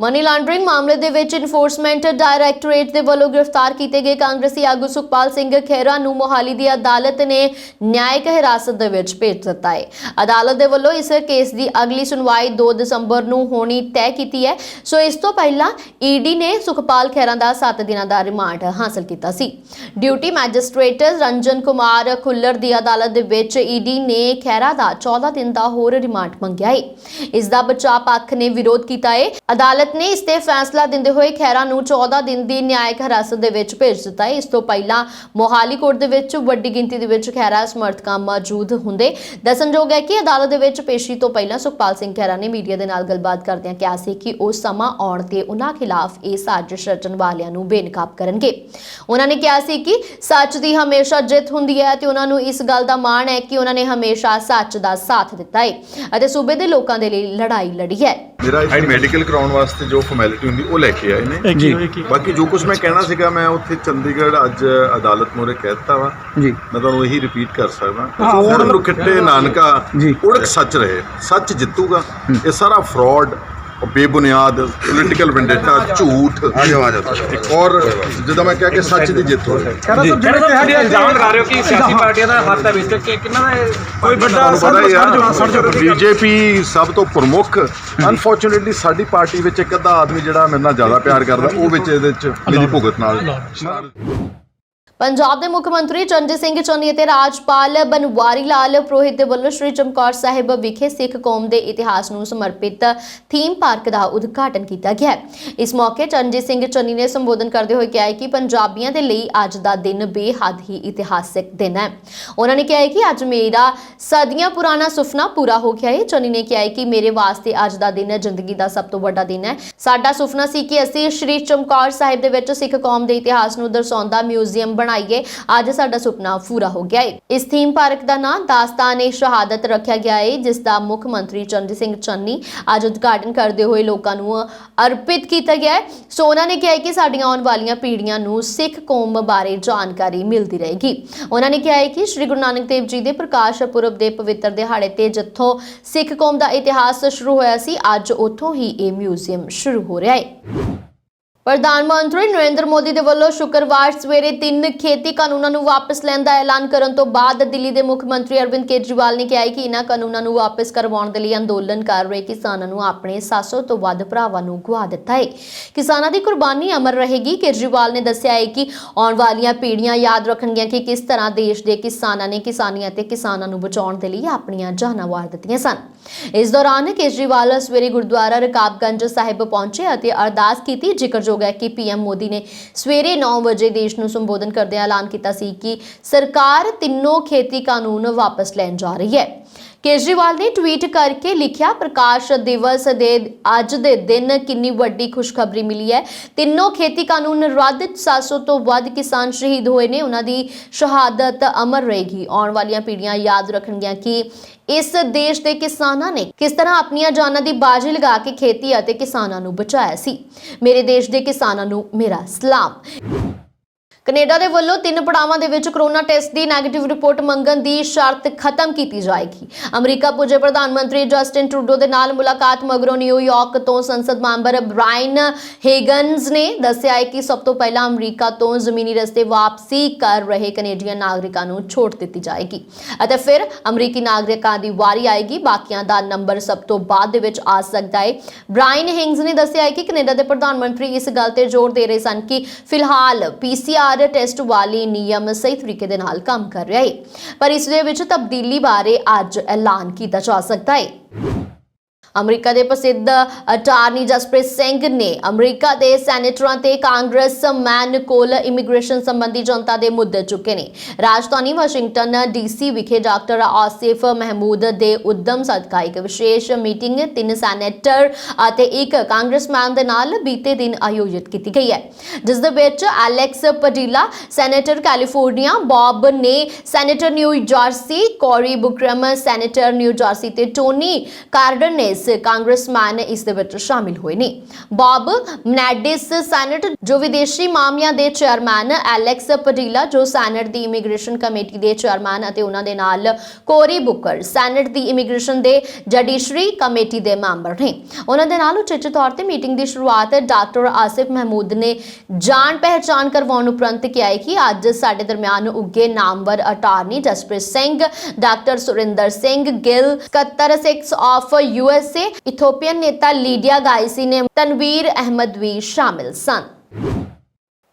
ਮਨੀ ਲਾਂਡਰਿੰਗ ਮਾਮਲੇ ਦੇ ਵਿੱਚ ਇਨਫੋਰਸਮੈਂਟ ਡਾਇਰੈਕਟੋਰੇਟ ਦੇ ਵੱਲੋਂ ਗ੍ਰਿਫਤਾਰ ਕੀਤੇ ਗਏ ਕਾਂਗਰਸੀ ਆਗੂ ਸੁਖਪਾਲ ਸਿੰਘ ਖਹਿਰਾ ਨੂੰ ਮੋਹਾਲੀ ਦੀ ਅਦਾਲਤ ਨੇ ਨਿਆਇਕ ਹਿਰਾਸਤ ਦੇ ਵਿੱਚ ਭੇਜ ਦਿੱਤਾ ਹੈ। ਅਦਾਲਤ ਦੇ ਵੱਲੋਂ ਇਸ ਕੇਸ ਦੀ ਅਗਲੀ ਸੁਣਵਾਈ 2 ਦਸੰਬਰ ਨੂੰ ਹੋਣੀ ਤੈਅ ਕੀਤੀ ਹੈ। ਸੋ ਇਸ ਤੋਂ ਪਹਿਲਾਂ ਈਡੀ ਨੇ ਸੁਖਪਾਲ ਖਹਿਰਾ ਦਾ 7 ਦਿਨਾਂ ਦਾ ਰਿਮਾਂਡ ਹਾਸਲ ਕੀਤਾ ਸੀ। ਡਿਊਟੀ ਮੈਜਿਸਟ੍ਰੇਟ ਰੰਜਨ ਕੁਮਾਰ ਖੁੱਲਰ ਦੀ ਅਦਾਲਤ ਦੇ ਵਿੱਚ ਈਡੀ ਨੇ ਖਹਿਰਾ ਦਾ 14 ਦਿਨ ਦਾ ਹੋਰ ਰਿਮਾਂਡ ਮੰਗਿਆ ਹੈ। ਇਸ ਦਾ ਬਚਾਅ ਪੱਖ ਨੇ ਵਿਰੋਧ ਕੀਤਾ ਹੈ। ਅਦਾਲਤ ਨੇ ਇਸ ਤੇ ਫੈਸਲਾ ਦਿੰਦੇ ਹੋਏ ਖਹਿਰਾ ਨੂੰ 14 ਦਿਨ ਦੀ ਨਿਆਇਕ ਹਿਰਾਸਤ ਦੇ ਵਿੱਚ ਭੇਜ ਦਿੱਤਾ ਹੈ। ਇਸ ਤੋਂ ਪਹਿਲਾਂ ਮੋਹਾਲੀ ਕੋਰਟ ਦੇ ਵਿੱਚ ਵੱਡੀ ਗਿਣਤੀ ਦੇ ਵਿੱਚ ਖਹਿਰਾ ਸਮਰਥਕਾਂ ਮੌਜੂਦ ਹੁੰਦੇ। ਦੱਸਣਯੋਗ ਹੈ ਕਿ ਅਦਾਲਤ ਦੇ ਵਿੱਚ ਪੇਸ਼ੀ ਤੋਂ ਪਹਿਲਾਂ ਸੁਖਪਾਲ ਸਿੰਘ ਖਹਿਰਾ ਨੇ ਮੀਡੀਆ ਦੇ ਨਾਲ ਗੱਲਬਾਤ ਕਰਦਿਆਂ ਕਿਹਾ ਸੀ ਕਿ ਉਹ ਸਮਾਂ ਆਉਣ ਤੇ ਉਹਨਾਂ ਖਿਲਾਫ ਇਹ ਸਾਜ਼ਿਸ਼ ਰਚਣ ਵਾਲਿਆਂ ਨੂੰ ਬੇਨਕਾਬ ਕਰਨਗੇ। ਉਹਨਾਂ ਨੇ ਕਿਹਾ ਸੀ ਕਿ ਸੱਚ ਦੀ ਹਮੇਸ਼ਾ ਜਿੱਤ ਹੁੰਦੀ ਹੈ ਤੇ ਉਹਨਾਂ ਨੂੰ ਇਸ ਗੱਲ ਦਾ ਮਾਣ ਹੈ ਕਿ ਉਹਨਾਂ ਨੇ ਹਮੇਸ਼ਾ ਸੱਚ ਦਾ ਸਾਥ ਦਿੱਤਾ ਹੈ ਅਤੇ ਸੂਬੇ ਦੇ ਲੋਕਾਂ ਦੇ ਲਈ ਲੜਾਈ ਲੜੀ ਹੈ। ਮੇਰਾ ਇੱਥੇ ਮੈਡੀਕਲ ਕਰਾਉਣ ਵਾਸਤੇ ਜੋ ਫਾਰਮੈਲਿਟੀ ਹੁੰਦੀ ਉਹ ਲੈ ਕੇ ਆਏ ਨੇ ਜੀ। ਬਾਕੀ ਜੋ ਕੁਝ ਮੈਂ ਕਹਿਣਾ ਸੀਗਾ ਮੈਂ ਉੱਥੇ ਚੰਡੀਗੜ੍ਹ ਅੱਜ ਅਦਾਲਤ ਮੋਰੇ ਕਹਿ ਦਿੱਤਾ ਵਾ ਜੀ। ਮੈਂ ਤੁਹਾਨੂੰ ਇਹੀ ਰਿਪੀਟ ਕਰ ਸਕਦਾ ਹੁਣ ਨੁਕੱਟੇ ਨਾਨਕਾ ਉੜਕ ਸੱਚ ਰਹੇ, ਸੱਚ ਜਿੱਤੂਗਾ। ਇਹ ਸਾਰਾ ਫਰਾਡ ਬੇਬੁਨਿਆਦ ਪੋਲੀਟੀਕਲ ਵੈਂਡੇਟਾ ਝੂਠ ਔਰ ਜਿੱਦਾਂ ਮੈਂ ਕਿਹਾ ਕਿ ਸੱਚ ਦੀ ਜਿੱਤ ਹੋਵੇ। ਇਲਜ਼ਾਮ ਲਗਾ ਰਹੇ ਹੋ ਕਿ ਸਿਆਸੀ ਪਾਰਟੀਆਂ ਦਾ ਹੱਥ ਹੈ ਵਿੱਚ ਕਿ ਕਿੰਨਾ ਦਾ ਕੋਈ ਵੱਡਾ ਬੀਜੇਪੀ ਸਭ ਤੋਂ ਪ੍ਰਮੁੱਖ ਅਨਫੋਰਚੂਨੇਟਲੀ ਸਾਡੀ ਪਾਰਟੀ ਵਿੱਚ ਇੱਕ ਅੱਧਾ ਆਦਮੀ ਜਿਹੜਾ ਮੇਰੇ ਨਾਲ ਜ਼ਿਆਦਾ ਪਿਆਰ ਕਰਦਾ ਉਹ ਵਿੱਚ ਇਹਦੇ ਵਿੱਚ ਮੇਰੀ ਭੁਗਤ ਨਾਲ। ਪੰਜਾਬ ਦੇ ਮੁੱਖ ਮੰਤਰੀ ਚਰਨਜੀਤ ਸਿੰਘ ਚੰਨੀ ਅਤੇ ਰਾਜਪਾਲ ਬਨਵਾਰੀ ਲਾਲ ਪੁਰੋਹਿਤ ਦੇ ਵੱਲੋਂ ਸ਼੍ਰੀ ਚਮਕੌਰ ਸਾਹਿਬ ਵਿਖੇ ਸਿੱਖ ਕੌਮ ਦੇ ਇਤਿਹਾਸ ਨੂੰ ਸਮਰਪਿਤ ਥੀਮ ਪਾਰਕ ਦਾ ਉਦਘਾਟਨ ਕੀਤਾ ਗਿਆ। ਇਸ ਮੌਕੇ ਚਰਨਜੀਤ ਸਿੰਘ ਚੰਨੀ ਨੇ ਸੰਬੋਧਨ ਕਰਦੇ ਹੋਏ ਕਿਹਾ ਕਿ ਪੰਜਾਬੀਆਂ ਦੇ ਲਈ ਅੱਜ ਦਾ ਦਿਨ ਬੇਹੱਦ ਹੀ ਇਤਿਹਾਸਿਕ ਦਿਨ ਹੈ। ਉਹਨਾਂ ਨੇ ਕਿਹਾ ਕਿ ਅੱਜ ਮੇਰਾ ਸਦੀਆਂ ਪੁਰਾਣਾ ਸੁਪਨਾ ਪੂਰਾ ਹੋ ਗਿਆ ਹੈ। ਚੰਨੀ ਨੇ ਕਿਹਾ ਕਿ ਮੇਰੇ ਵਾਸਤੇ ਅੱਜ ਦਾ ਦਿਨ ਜ਼ਿੰਦਗੀ ਦਾ ਸਭ ਤੋਂ ਵੱਡਾ ਦਿਨ ਹੈ। ਸਾਡਾ ਸੁਪਨਾ ਸੀ ਕਿ ਅਸੀਂ ਸ਼੍ਰੀ ਚਮਕੌਰ ਸਾਹਿਬ ਦੇ ਵਿੱਚ ਸਿੱਖ ਕੌਮ ਦੇ ਇਤਿਹਾਸ ਨੂੰ ਦਰਸਾਉਂਦਾ ਮਿਊਜ਼ੀਅਮ ਬਣਾਈਏ। ਅੱਜ ਸਾਡਾ ਸੁਪਨਾ ਪੂਰਾ ਹੋ ਗਿਆ ਹੈ। ਇਸ ਥੀਮ ਪਾਰਕ ਦਾ ਨਾਮ ਦਾਸਤਾਨ-ਏ-ਸ਼ਹਾਦਤ ਰੱਖਿਆ ਗਿਆ ਹੈ ਜਿਸ ਦਾ ਮੁੱਖ ਮੰਤਰੀ ਚਰਨਜੀਤ ਸਿੰਘ ਚੰਨੀ ਅੱਜ ਉਦਘਾਟਨ ਕਰਦੇ ਹੋਏ ਲੋਕਾਂ ਨੂੰ ਅਰਪਿਤ ਕੀਤਾ ਗਿਆ ਹੈ। ਸੋ ਉਹਨਾਂ ਨੇ ਕਿਹਾ ਕਿ ਸਾਡੀਆਂ ਆਉਣ ਵਾਲੀਆਂ ਪੀੜ੍ਹੀਆਂ ਨੂੰ ਸਿੱਖ ਕੌਮ ਬਾਰੇ ਜਾਣਕਾਰੀ ਮਿਲਦੀ ਰਹੇਗੀ। ਉਹਨਾਂ ਨੇ ਕਿਹਾ ਕਿ ਸ਼੍ਰੀ ਗੁਰੂ ਨਾਨਕ ਦੇਵ ਜੀ ਦੇ ਪ੍ਰਕਾਸ਼ ਪੁਰਬ ਦੇ ਪਵਿੱਤਰ ਦਿਹਾੜੇ ਤੇ ਜਿੱਥੋਂ ਸਿੱਖ ਕੌਮ ਦਾ ਇਤਿਹਾਸ ਸ਼ੁਰੂ ਹੋਇਆ ਸੀ ਅੱਜ ਉੱਥੋਂ ਹੀ ਇਹ ਮਿਊਜ਼ੀਅਮ ਸ਼ੁਰੂ ਹੋ ਰਿਹਾ ਹੈ। ਪ੍ਰਧਾਨ ਮੰਤਰੀ ਨਰਿੰਦਰ ਮੋਦੀ ਦੇ ਵੱਲੋਂ ਸ਼ੁੱਕਰਵਾਰ ਸਵੇਰੇ 3 ਖੇਤੀ ਕਾਨੂੰਨਾਂ ਨੂੰ ਵਾਪਸ ਲੈਣ ਦਾ ਐਲਾਨ ਕਰਨ ਤੋਂ ਬਾਅਦ ਦਿੱਲੀ ਦੇ ਮੁੱਖ ਮੰਤਰੀ ਅਰਵਿੰਦ ਕੇਜਰੀਵਾਲ ਨੇ ਕਿਹਾ ਕਿ ਇਹਨਾਂ ਕਾਨੂੰਨਾਂ ਨੂੰ ਵਾਪਸ ਕਰਵਾਉਣ ਦੇ ਲਈ ਅੰਦੋਲਨ ਕਰ ਰਹੇ ਕਿਸਾਨਾਂ ਨੂੰ ਆਪਣੇ 700 ਤੋਂ ਵੱਧ ਭਰਾਵਾਂ ਨੂੰ ਗੁਆ ਦਿੱਤਾ ਹੈ। ਕਿਸਾਨਾਂ ਦੀ ਕੁਰਬਾਨੀ ਅਮਰ ਰਹੇਗੀ। ਕੇਜਰੀਵਾਲ ਨੇ ਦੱਸਿਆ ਹੈ ਕਿ ਆਉਣ ਵਾਲੀਆਂ ਪੀੜ੍ਹੀਆਂ ਯਾਦ ਰੱਖਣਗੀਆਂ ਕਿ ਕਿਸ ਤਰ੍ਹਾਂ ਦੇਸ਼ ਦੇ ਕਿਸਾਨਾਂ ਨੇ ਕਿਸਾਨੀ ਅਤੇ ਕਿਸਾਨਾਂ ਨੂੰ ਬਚਾਉਣ ਦੇ ਲਈ ਆਪਣੀਆਂ ਜਾਨਾਂ ਵਾਰ ਦਿੱਤੀਆਂ ਸਨ। ਇਸ ਦੌਰਾਨ ਕੇਜਰੀਵਾਲ ਸਵੇਰੇ ਗੁਰਦੁਆਰਾ ਰਕਾਬਗੰਜ ਸਾਹਿਬ ਪਹੁੰਚੇ ਅਤੇ ਅਰਦਾਸ ਕੀਤੀ। ਜ਼ਿਕਰਯੋਗ ਜ਼ਿਕਰਯੋਗ ਹੈ ਕਿ ਪੀਐਮ ਮੋਦੀ ਨੇ ਸਵੇਰੇ 9 ਵਜੇ ਦੇਸ਼ ਨੂੰ ਸੰਬੋਧਨ ਕਰਦਿਆਂ ਐਲਾਨ ਕੀਤਾ ਸੀ ਕਿ ਸਰਕਾਰ ਤਿੰਨੋਂ ਖੇਤੀ ਕਾਨੂੰਨ ਵਾਪਸ ਲੈਣ ਜਾ ਰਹੀ ਹੈ। ਕੇਜਰੀਵਾਲ ਨੇ ਟਵੀਟ ਕਰਕੇ ਲਿਖਿਆ, ਪ੍ਰਕਾਸ਼ ਦਿਵਸ ਦੇ ਅੱਜ ਦੇ ਦਿਨ ਕਿੰਨੀ ਵੱਡੀ ਖੁਸ਼ਖਬਰੀ ਮਿਲੀ ਹੈ। ਤਿੰਨੋਂ ਖੇਤੀ ਕਾਨੂੰਨ ਰੱਦ, 700 ਤੋਂ ਵੱਧ ਕਿਸਾਨ ਸ਼ਹੀਦ ਹੋਏ ਨੇ, ਉਹਨਾਂ ਦੀ ਸ਼ਹਾਦਤ ਅਮਰ ਰਹੇਗੀ। ਆਉਣ ਵਾਲੀਆਂ ਪੀੜ੍ਹੀਆਂ ਯਾਦ ਰੱਖਣਗੀਆਂ ਕਿ ਇਸ ਦੇਸ਼ ਦੇ ਕਿਸਾਨਾਂ ਨੇ ਕਿਸ ਤਰ੍ਹਾਂ ਆਪਣੀਆਂ ਜਾਨਾਂ ਦੀ ਬਾਜੀ ਲਗਾ ਕੇ ਖੇਤੀ ਅਤੇ ਕਿਸਾਨਾਂ ਨੂੰ ਬਚਾਇਆ ਸੀ। ਮੇਰੇ ਦੇਸ਼ ਦੇ ਕਿਸਾਨਾਂ ਨੂੰ ਮੇਰਾ ਸਲਾਮ। ਕੈਨੇਡਾ ਦੇ ਵੱਲੋਂ 3 ਪੜਾਵਾਂ ਦੇ ਵਿੱਚ ਕਰੋਨਾ ਟੈਸਟ ਦੀ ਨੈਗੇਟਿਵ ਰਿਪੋਰਟ ਮੰਗਣ ਦੀ ਸ਼ਰਤ ਖਤਮ ਕੀਤੀ ਜਾਏਗੀ। ਅਮਰੀਕਾ ਪੁੱਜੇ ਪ੍ਰਧਾਨ ਮੰਤਰੀ ਜਸਟਿਨ ਟਰੂਡੋ ਦੇ ਨਾਲ ਮੁਲਾਕਾਤ ਮਗਰੋਂ ਨਿਊਯਾਰਕ ਤੋਂ ਸੰਸਦ ਮੈਂਬਰ ਬ੍ਰਾਇਨ ਹਿਗਨਜ਼ ਨੇ ਦੱਸਿਆ ਹੈ ਕਿ ਸਭ ਤੋਂ ਪਹਿਲਾਂ ਅਮਰੀਕਾ ਤੋਂ ਜ਼ਮੀਨੀ ਰਸਤੇ ਵਾਪਸੀ ਕਰ ਰਹੇ ਕੈਨੇਡੀਅਨ ਨਾਗਰਿਕਾਂ ਨੂੰ ਛੋਟ ਦਿੱਤੀ ਜਾਏਗੀ ਅਤੇ ਫਿਰ ਅਮਰੀਕੀ ਨਾਗਰਿਕਾਂ ਦੀ ਵਾਰੀ ਆਏਗੀ। ਬਾਕੀਆਂ ਦਾ ਨੰਬਰ ਸਭ ਤੋਂ ਬਾਅਦ ਦੇ ਵਿੱਚ ਆ ਸਕਦਾ ਹੈ। ਬ੍ਰਾਇਨ ਹਿਗਨਜ਼ ਨੇ ਦੱਸਿਆ ਹੈ ਕਿ ਕੈਨੇਡਾ ਦੇ ਪ੍ਰਧਾਨ ਮੰਤਰੀ ਇਸ ਗੱਲ ਤੇ ਜ਼ੋਰ ਦੇ ਰਹੇ ਸਨ ਕਿ ਫਿਲਹਾਲ PCR ਟੈਸਟ ਵਾਲੀ ਨਿਯਮ ਸਹੀ ਤਰੀਕੇ ਦੇ ਨਾਲ ਕੰਮ ਕਰ ਰਿਹਾ ਹੈ, ਪਰ ਇਸ ਦੇ ਵਿੱਚ ਤਬਦੀਲੀ ਬਾਰੇ ਅੱਜ ਐਲਾਨ ਕੀਤਾ ਜਾ ਸਕਦਾ ਹੈ। ਅਮਰੀਕਾ ਦੇ ਪ੍ਰਸਿੱਧ ਅਟਾਰਨੀ ਜਸਪ੍ਰੀਤ ਸਿੰਘ ਨੇ ਅਮਰੀਕਾ ਦੇ ਸੈਨੇਟਰਾਂ ਤੇ ਕਾਂਗਰਸਮੈਨ ਕੋਲ ਇਮੀਗ੍ਰੇਸ਼ਨ ਸੰਬੰਧੀ ਜਨਤਾ ਦੇ ਮੁੱਦੇ ਚੁੱਕੇ ਨੇ। ਰਾਜਧਾਨੀ ਵਾਸ਼ਿੰਗਟਨ DC ਵਿਖੇ ਡਾਕਟਰ ਆਸਿਫ ਮਹਿਮੂਦ ਦੇ ਉਦਮ ਸਦਕਾ ਇੱਕ ਵਿਸ਼ੇਸ਼ ਮੀਟਿੰਗ 3 ਸੈਨੇਟਰ ਅਤੇ 1 ਕਾਂਗਰਸਮੈਨ ਦੇ ਨਾਲ ਬੀਤੇ ਦਿਨ ਆਯੋਜਿਤ ਕੀਤੀ ਗਈ ਹੈ, ਜਿਸ ਦੇ ਵਿੱਚ Alex Padilla senator California, Bob ਨੇ senator New Jersey, Cory Booker senator New Jersey ਤੇ ਟੋਨੀ ਕਾਰਡਨੇਸ ਕਾਂਗਰਸਮੈਨ ਇਸ ਦੇ ਵਿੱਚ ਸ਼ਾਮਿਲ ਹੋਏ ਨੇ। ਬੌਬ ਮਨੈਡਿਸ ਸੈਨੇਟ ਜੋ ਵਿਦੇਸ਼ੀ ਮਾਮਲਿਆਂ ਦੇ ਚੇਅਰਮੈਨ, ਐਲੈਕਸ ਪਡੀਲਾ ਜੋ ਸੈਨੇਟ ਦੀ ਇਮੀਗ੍ਰੇਸ਼ਨ ਕਮੇਟੀ ਦੇ ਚੇਅਰਮੈਨ ਅਤੇ ਉਹਨਾਂ ਦੇ ਨਾਲ ਕੋਰੀ ਬੁਕਰ ਸੈਨੇਟ ਦੀ ਇਮੀਗ੍ਰੇਸ਼ਨ ਦੇ ਜੁਡੀਸ਼ਰੀ ਕਮੇਟੀ ਦੇ ਮੈਂਬਰ ਨੇ। ਉਹਨਾਂ ਦੇ ਨਾਲ ਉਚੇਚੇ ਤੌਰ ਤੇ ਮੀਟਿੰਗ ਦੀ ਸ਼ੁਰੂਆਤ ਡਾਕਟਰ ਆਸਿਫ ਮਹਿਮੂਦ ਨੇ ਜਾਣ ਪਹਿਚਾਣ ਕਰਵਾਉਣ ਉਪਰੰਤ ਕਿਹਾ ਹੈ ਕਿ ਅੱਜ ਸਾਡੇ ਦਰਮਿਆਨ ਉੱਗੇ ਨਾਮਵਰ ਅਟਾਰਨੀ ਜਸਪ੍ਰੀਤ ਸਿੰਘ, ਡਾਕਟਰ ਸੁਰਿੰਦਰ ਸਿੰਘ ਗਿੱਲ, ਸਕੱਤਰ 6 ਆਫ USA ਇਥੋਪੀਅਨ ਨੇਤਾ ਲੀਡੀਆ ਗਾਇਸੀ ਨੇ ਤਨਵੀਰ ਅਹਿਮਦ ਵੀ ਸ਼ਾਮਿਲ ਸਨ।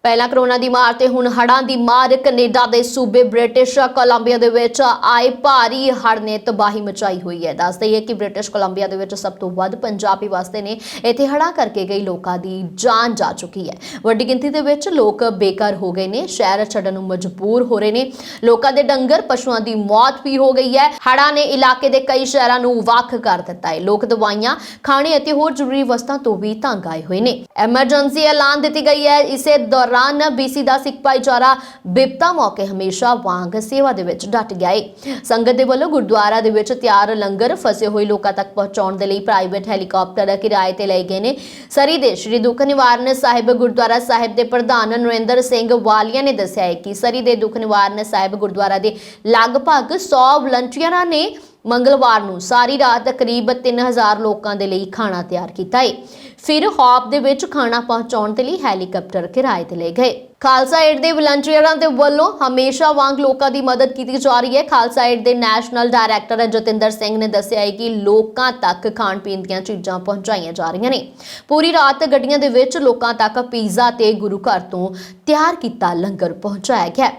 ਪਹਿਲਾਂ ਕਰੋਨਾ ਦੀ ਮਾਰ ਤੇ ਹੁਣ ਹੜ੍ਹਾਂ ਦੀ ਮਾਰ। ਕੈਨੇਡਾ ਦੇ ਸੂਬੇ ਬ੍ਰਿਟਿਸ਼ ਕੋਲੰਬੀਆ ਦੇ ਵਿੱਚ ਆਏ ਭਾਰੀ ਹੜ੍ਹ ਨੇ ਤਬਾਹੀ ਮਚਾਈ ਹੋਈ ਹੈ। ਦੱਸ ਦਈਏ ਕਿ ਬ੍ਰਿਟਿਸ਼ ਕੋਲੰਬੀਆ ਦੇ ਵਿੱਚ ਸਭ ਤੋਂ ਵੱਧ ਪੰਜਾਬੀ ਵਸਦੇ ਨੇ। ਇੱਥੇ ਹੜ੍ਹਾਂ ਕਰਕੇ ਕਈ ਲੋਕਾਂ ਦੀ ਜਾਨ ਜਾ ਚੁੱਕੀ ਹੈ। ਵੱਡੀ ਗਿਣਤੀ ਦੇ ਵਿੱਚ ਲੋਕ ਬੇਘਰ ਹੋ ਗਏ ਨੇ, ਸ਼ਹਿਰ ਛੱਡਣ ਨੂੰ ਮਜਬੂਰ ਹੋ ਰਹੇ ਨੇ। ਲੋਕਾਂ ਦੇ ਡੰਗਰ ਪਸ਼ੂਆਂ ਦੀ ਮੌਤ ਵੀ ਹੋ ਗਈ ਹੈ। ਹੜ੍ਹਾਂ ਨੇ ਇਲਾਕੇ ਦੇ ਕਈ ਸ਼ਹਿਰਾਂ ਨੂੰ ਵੱਖ ਕਰ ਦਿੱਤਾ ਹੈ। ਲੋਕ ਦਵਾਈਆਂ, ਖਾਣੇ ਅਤੇ ਹੋਰ ਜ਼ਰੂਰੀ ਵਸਤਾਂ ਤੋਂ ਵੀ ਤੰਗ ਆਏ ਹੋਏ ਨੇ। ਐਮਰਜੈਂਸੀ ਐਲਾਨ ਦਿੱਤੀ ਗਈ ਹੈ। ਇਸੇ ਦੌਰਾਨ BC ਦਾ ਸਿੱਖ ਭਾਈਚਾਰਾ ਬਿਪਤਾ ਮੌਕੇ ਹਮੇਸ਼ਾ ਵਾਂਗ ਸੇਵਾ ਦੇ ਵਿੱਚ ਡਟ ਗਿਆ ਹੈ। ਸੰਗਤ ਦੇ ਵੱਲੋਂ ਗੁਰਦੁਆਰਾ ਦੇ ਵਿੱਚ ਤਿਆਰ ਲੰਗਰ ਫਸੇ ਹੋਏ ਲੋਕਾਂ ਤੱਕ ਪਹੁੰਚਾਉਣ ਦੇ ਲਈ ਪ੍ਰਾਈਵੇਟ ਹੈਲੀਕਾਪਟਰ ਕਿਰਾਏ ਤੇ ਲਏ ਗਏ ਨੇ। ਸਰੀ ਦੇ ਸ਼੍ਰੀ ਦੁੱਖ ਨਿਵਾਰਨ ਸਾਹਿਬ ਗੁਰਦੁਆਰਾ ਸਾਹਿਬ ਦੇ ਪ੍ਰਧਾਨ ਨਰਿੰਦਰ ਸਿੰਘ ਵਾਲੀਆ ਨੇ ਦੱਸਿਆ ਹੈ ਕਿ ਸਰੀ ਦੇ ਦੁੱਖ ਨਿਵਾਰਨ ਸਾਹਿਬ ਗੁਰਦੁਆਰਾ ਦੇ ਲਗਭਗ 100 ਵਲੰਟੀਅਰਾਂ ਨੇ ਮੰਗਲਵਾਰ ਨੂੰ ਸਾਰੀ ਰਾਤ ਕਰੀਬ 3000 ਲੋਕਾਂ ਦੇ ਲਈ ਖਾਣਾ ਤਿਆਰ ਕੀਤਾ ਹੈ। ਫਿਰ ਹੌਪ ਦੇ ਵਿੱਚ ਖਾਣਾ ਪਹੁੰਚਾਉਣ ਦੇ ਲਈ ਹੈਲੀਕਾਪਟਰ ਕਿਰਾਏ ਤੇ ਲਏ ਗਏ। ਖਾਲਸਾ ਏਡ ਦੇ ਵਲੰਟੀਅਰਾਂ ਦੇ ਵੱਲੋਂ ਹਮੇਸ਼ਾ ਵਾਂਗ ਲੋਕਾਂ ਦੀ ਮਦਦ ਕੀਤੀ ਜਾ ਰਹੀ ਹੈ। ਖਾਲਸਾ ਏਡ ਦੇ ਨੈਸ਼ਨਲ ਡਾਇਰੈਕਟਰ ਜਤਿੰਦਰ ਸਿੰਘ ਨੇ ਦੱਸਿਆ ਹੈ ਕਿ ਲੋਕਾਂ ਤੱਕ ਖਾਣ ਪੀਣ ਦੀਆਂ ਚੀਜ਼ਾਂ ਪਹੁੰਚਾਈਆਂ ਜਾ ਰਹੀਆਂ ਨੇ। ਪੂਰੀ ਰਾਤ ਗੱਡੀਆਂ ਦੇ ਵਿੱਚ ਲੋਕਾਂ ਤੱਕ ਪੀਜ਼ਾ ਤੇ ਗੁਰੂ ਘਰ ਤੋਂ ਤਿਆਰ ਕੀਤਾ ਲੰਗਰ ਪਹੁੰਚਾਇਆ ਗਿਆ।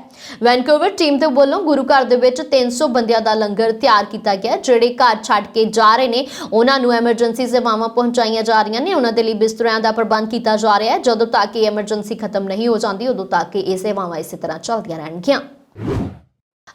ਵੈਨਕੂਵਰ ਟੀਮ ਦੇ ਵੱਲੋਂ ਗੁਰੂ ਘਰ ਦੇ ਵਿੱਚ 300 ਬੰਦਿਆਂ ਦਾ ਲੰਗਰ ਤਿਆਰ ਕੀਤਾ ਗਿਆ। ਜਿਹੜੇ ਘਰ ਛੱਡ ਕੇ ਜਾ ਰਹੇ ਨੇ ਉਹਨਾਂ ਨੂੰ ਐਮਰਜੈਂਸੀ ਸੇਵਾਵਾਂ ਪਹੁੰਚਾਈਆਂ ਜਾ ਰਹੀਆਂ ਨੇ। ਉਹਨਾਂ ਦੇ ਲਈ ਬਿਸਤਰਿਆਂ ਦਾ ਪ੍ਰਬੰਧ ਕੀਤਾ ਜਾ ਰਿਹਾ ਹੈ। ਜਦੋਂ ਤੱਕ ਇਹ ਐਮਰਜੈਂਸੀ ਖਤਮ ਨਹੀਂ ਹੋ ਜਾਂਦੀ ਉਦੋਂ ਤੱਕ ਇਹ ਸੇਵਾਵਾਂ ਇਸੇ ਤਰ੍ਹਾਂ ਚੱਲਦੀਆਂ ਰਹਿਣਗੀਆਂ।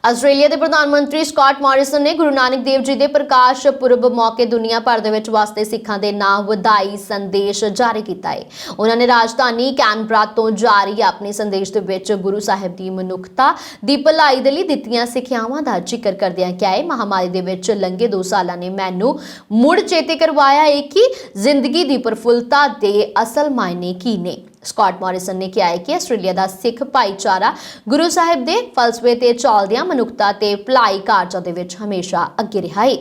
ਆਸਟ੍ਰੇਲੀਆ ਦੇ ਪ੍ਰਧਾਨ ਮੰਤਰੀ ਸਕਾਟ ਮੌਰਿਸਨ ਨੇ ਗੁਰੂ ਨਾਨਕ ਦੇਵ ਜੀ ਦੇ ਪ੍ਰਕਾਸ਼ ਪੁਰਬ ਮੌਕੇ ਦੁਨੀਆ ਭਰ ਦੇ ਵਿੱਚ ਵਸਦੇ ਸਿੱਖਾਂ ਦੇ ਨਾਮ ਵਧਾਈ ਸੰਦੇਸ਼ ਜਾਰੀ ਕੀਤਾ ਹੈ। ਉਹਨਾਂ ਨੇ ਰਾਜਧਾਨੀ ਕੈਨਬਰਾ ਤੋਂ ਜਾਰੀ ਆਪਣੇ ਸੰਦੇਸ਼ ਦੇ ਵਿੱਚ ਗੁਰੂ ਸਾਹਿਬ ਦੀ ਮਨੁੱਖਤਾ ਦੀ ਭਲਾਈ ਦੇ ਲਈ ਦਿੱਤੀਆਂ ਸਿੱਖਿਆਵਾਂ ਦਾ ਜ਼ਿਕਰ ਕਰਦਿਆਂ ਕਿਹਾ ਹੈ, ਮਹਾਮਾਰੀ ਦੇ ਵਿੱਚ ਲੰਘੇ 2 ਸਾਲਾਂ ਨੇ ਮੈਨੂੰ ਮੁੜ ਚੇਤੇ ਕਰਵਾਇਆ ਹੈ ਕਿ ਜ਼ਿੰਦਗੀ ਦੀ ਪ੍ਰਫੁੱਲਤਾ ਦੇ ਅਸਲ ਮਾਇਨੇ ਕੀ ਨੇ। ਸਕਾਟ ਮੌਰਿਸਨ ਨੇ ਕਿਹਾ ਹੈ ਕਿ ਆਸਟ੍ਰੇਲੀਆ ਦਾ ਸਿੱਖ ਭਾਈਚਾਰਾ ਗੁਰੂ ਸਾਹਿਬ ਦੇ ਫਲਸਫੇ ਤੇ ਚੱਲਦਿਆਂ ਮਨੁੱਖਤਾ ਤੇ ਭਲਾਈ ਕਾਰਜਾਂ ਦੇ ਵਿੱਚ ਹਮੇਸ਼ਾ ਅੱਗੇ ਰਿਹਾ ਹੈ।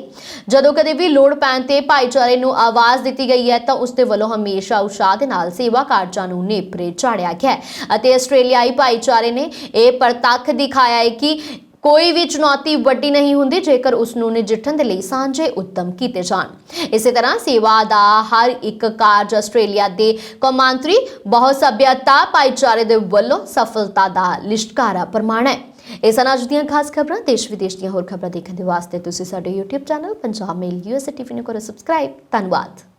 ਜਦੋਂ ਕਦੇ ਵੀ ਲੋੜ ਪੈਣ ਤੇ ਭਾਈਚਾਰੇ ਨੂੰ ਆਵਾਜ਼ ਦਿੱਤੀ ਗਈ ਹੈ ਤਾਂ ਉਸ ਦੇ ਵੱਲੋਂ ਹਮੇਸ਼ਾ ਉਤਸ਼ਾਹ ਦੇ ਨਾਲ ਸੇਵਾ ਕਾਰਜਾਂ ਨੂੰ ਨੇਪਰੇ ਚਾੜਿਆ ਗਿਆ ਅਤੇ ਆਸਟ੍ਰੇਲੀਆਈ ਭਾਈਚਾਰੇ ਨੇ ਇਹ ਪ੍ਰਤੱਖ ਦਿਖਾਇਆ ਹੈ ਕਿ ਕੋਈ ਵੀ ਚੁਣੌਤੀ ਵੱਡੀ ਨਹੀਂ ਹੁੰਦੀ ਜੇਕਰ ਉਸ ਨੂੰ ਨਜਿੱਠਣ ਦੇ ਲਈ ਸਾਂਝੇ ਉੱਦਮ ਕੀਤੇ ਜਾਣ। ਇਸੇ ਤਰ੍ਹਾਂ ਸੇਵਾ ਦਾ ਹਰ ਇੱਕ ਕਾਰਜ ਆਸਟ੍ਰੇਲੀਆ ਦੇ ਕੌਮਾਂਤਰੀ ਬਹੁ ਸੱਭਿਅਤਾ ਭਾਈਚਾਰੇ ਦੇ ਵੱਲੋਂ ਸਫਲਤਾ ਦਾ ਲਿਸ਼ਕਾਰਾ ਪ੍ਰਮਾਣ ਹੈ। ਇਸ ਨਾਲ ਅੱਜ ਦੀਆਂ ਖਾਸ ਖਬਰਾਂ, ਦੇਸ਼ ਵਿਦੇਸ਼ ਦੀਆਂ ਹੋਰ ਖਬਰਾਂ ਦੇਖਣ ਦੇ ਵਾਸਤੇ ਤੁਸੀਂ ਸਾਡੇ YouTube ਚੈਨਲ ਪੰਜਾਬ ਮੇਲ USA TV ਨੂੰ ਕਰੋ ਸਬਸਕ੍ਰਾਈਬ। ਧੰਨਵਾਦ।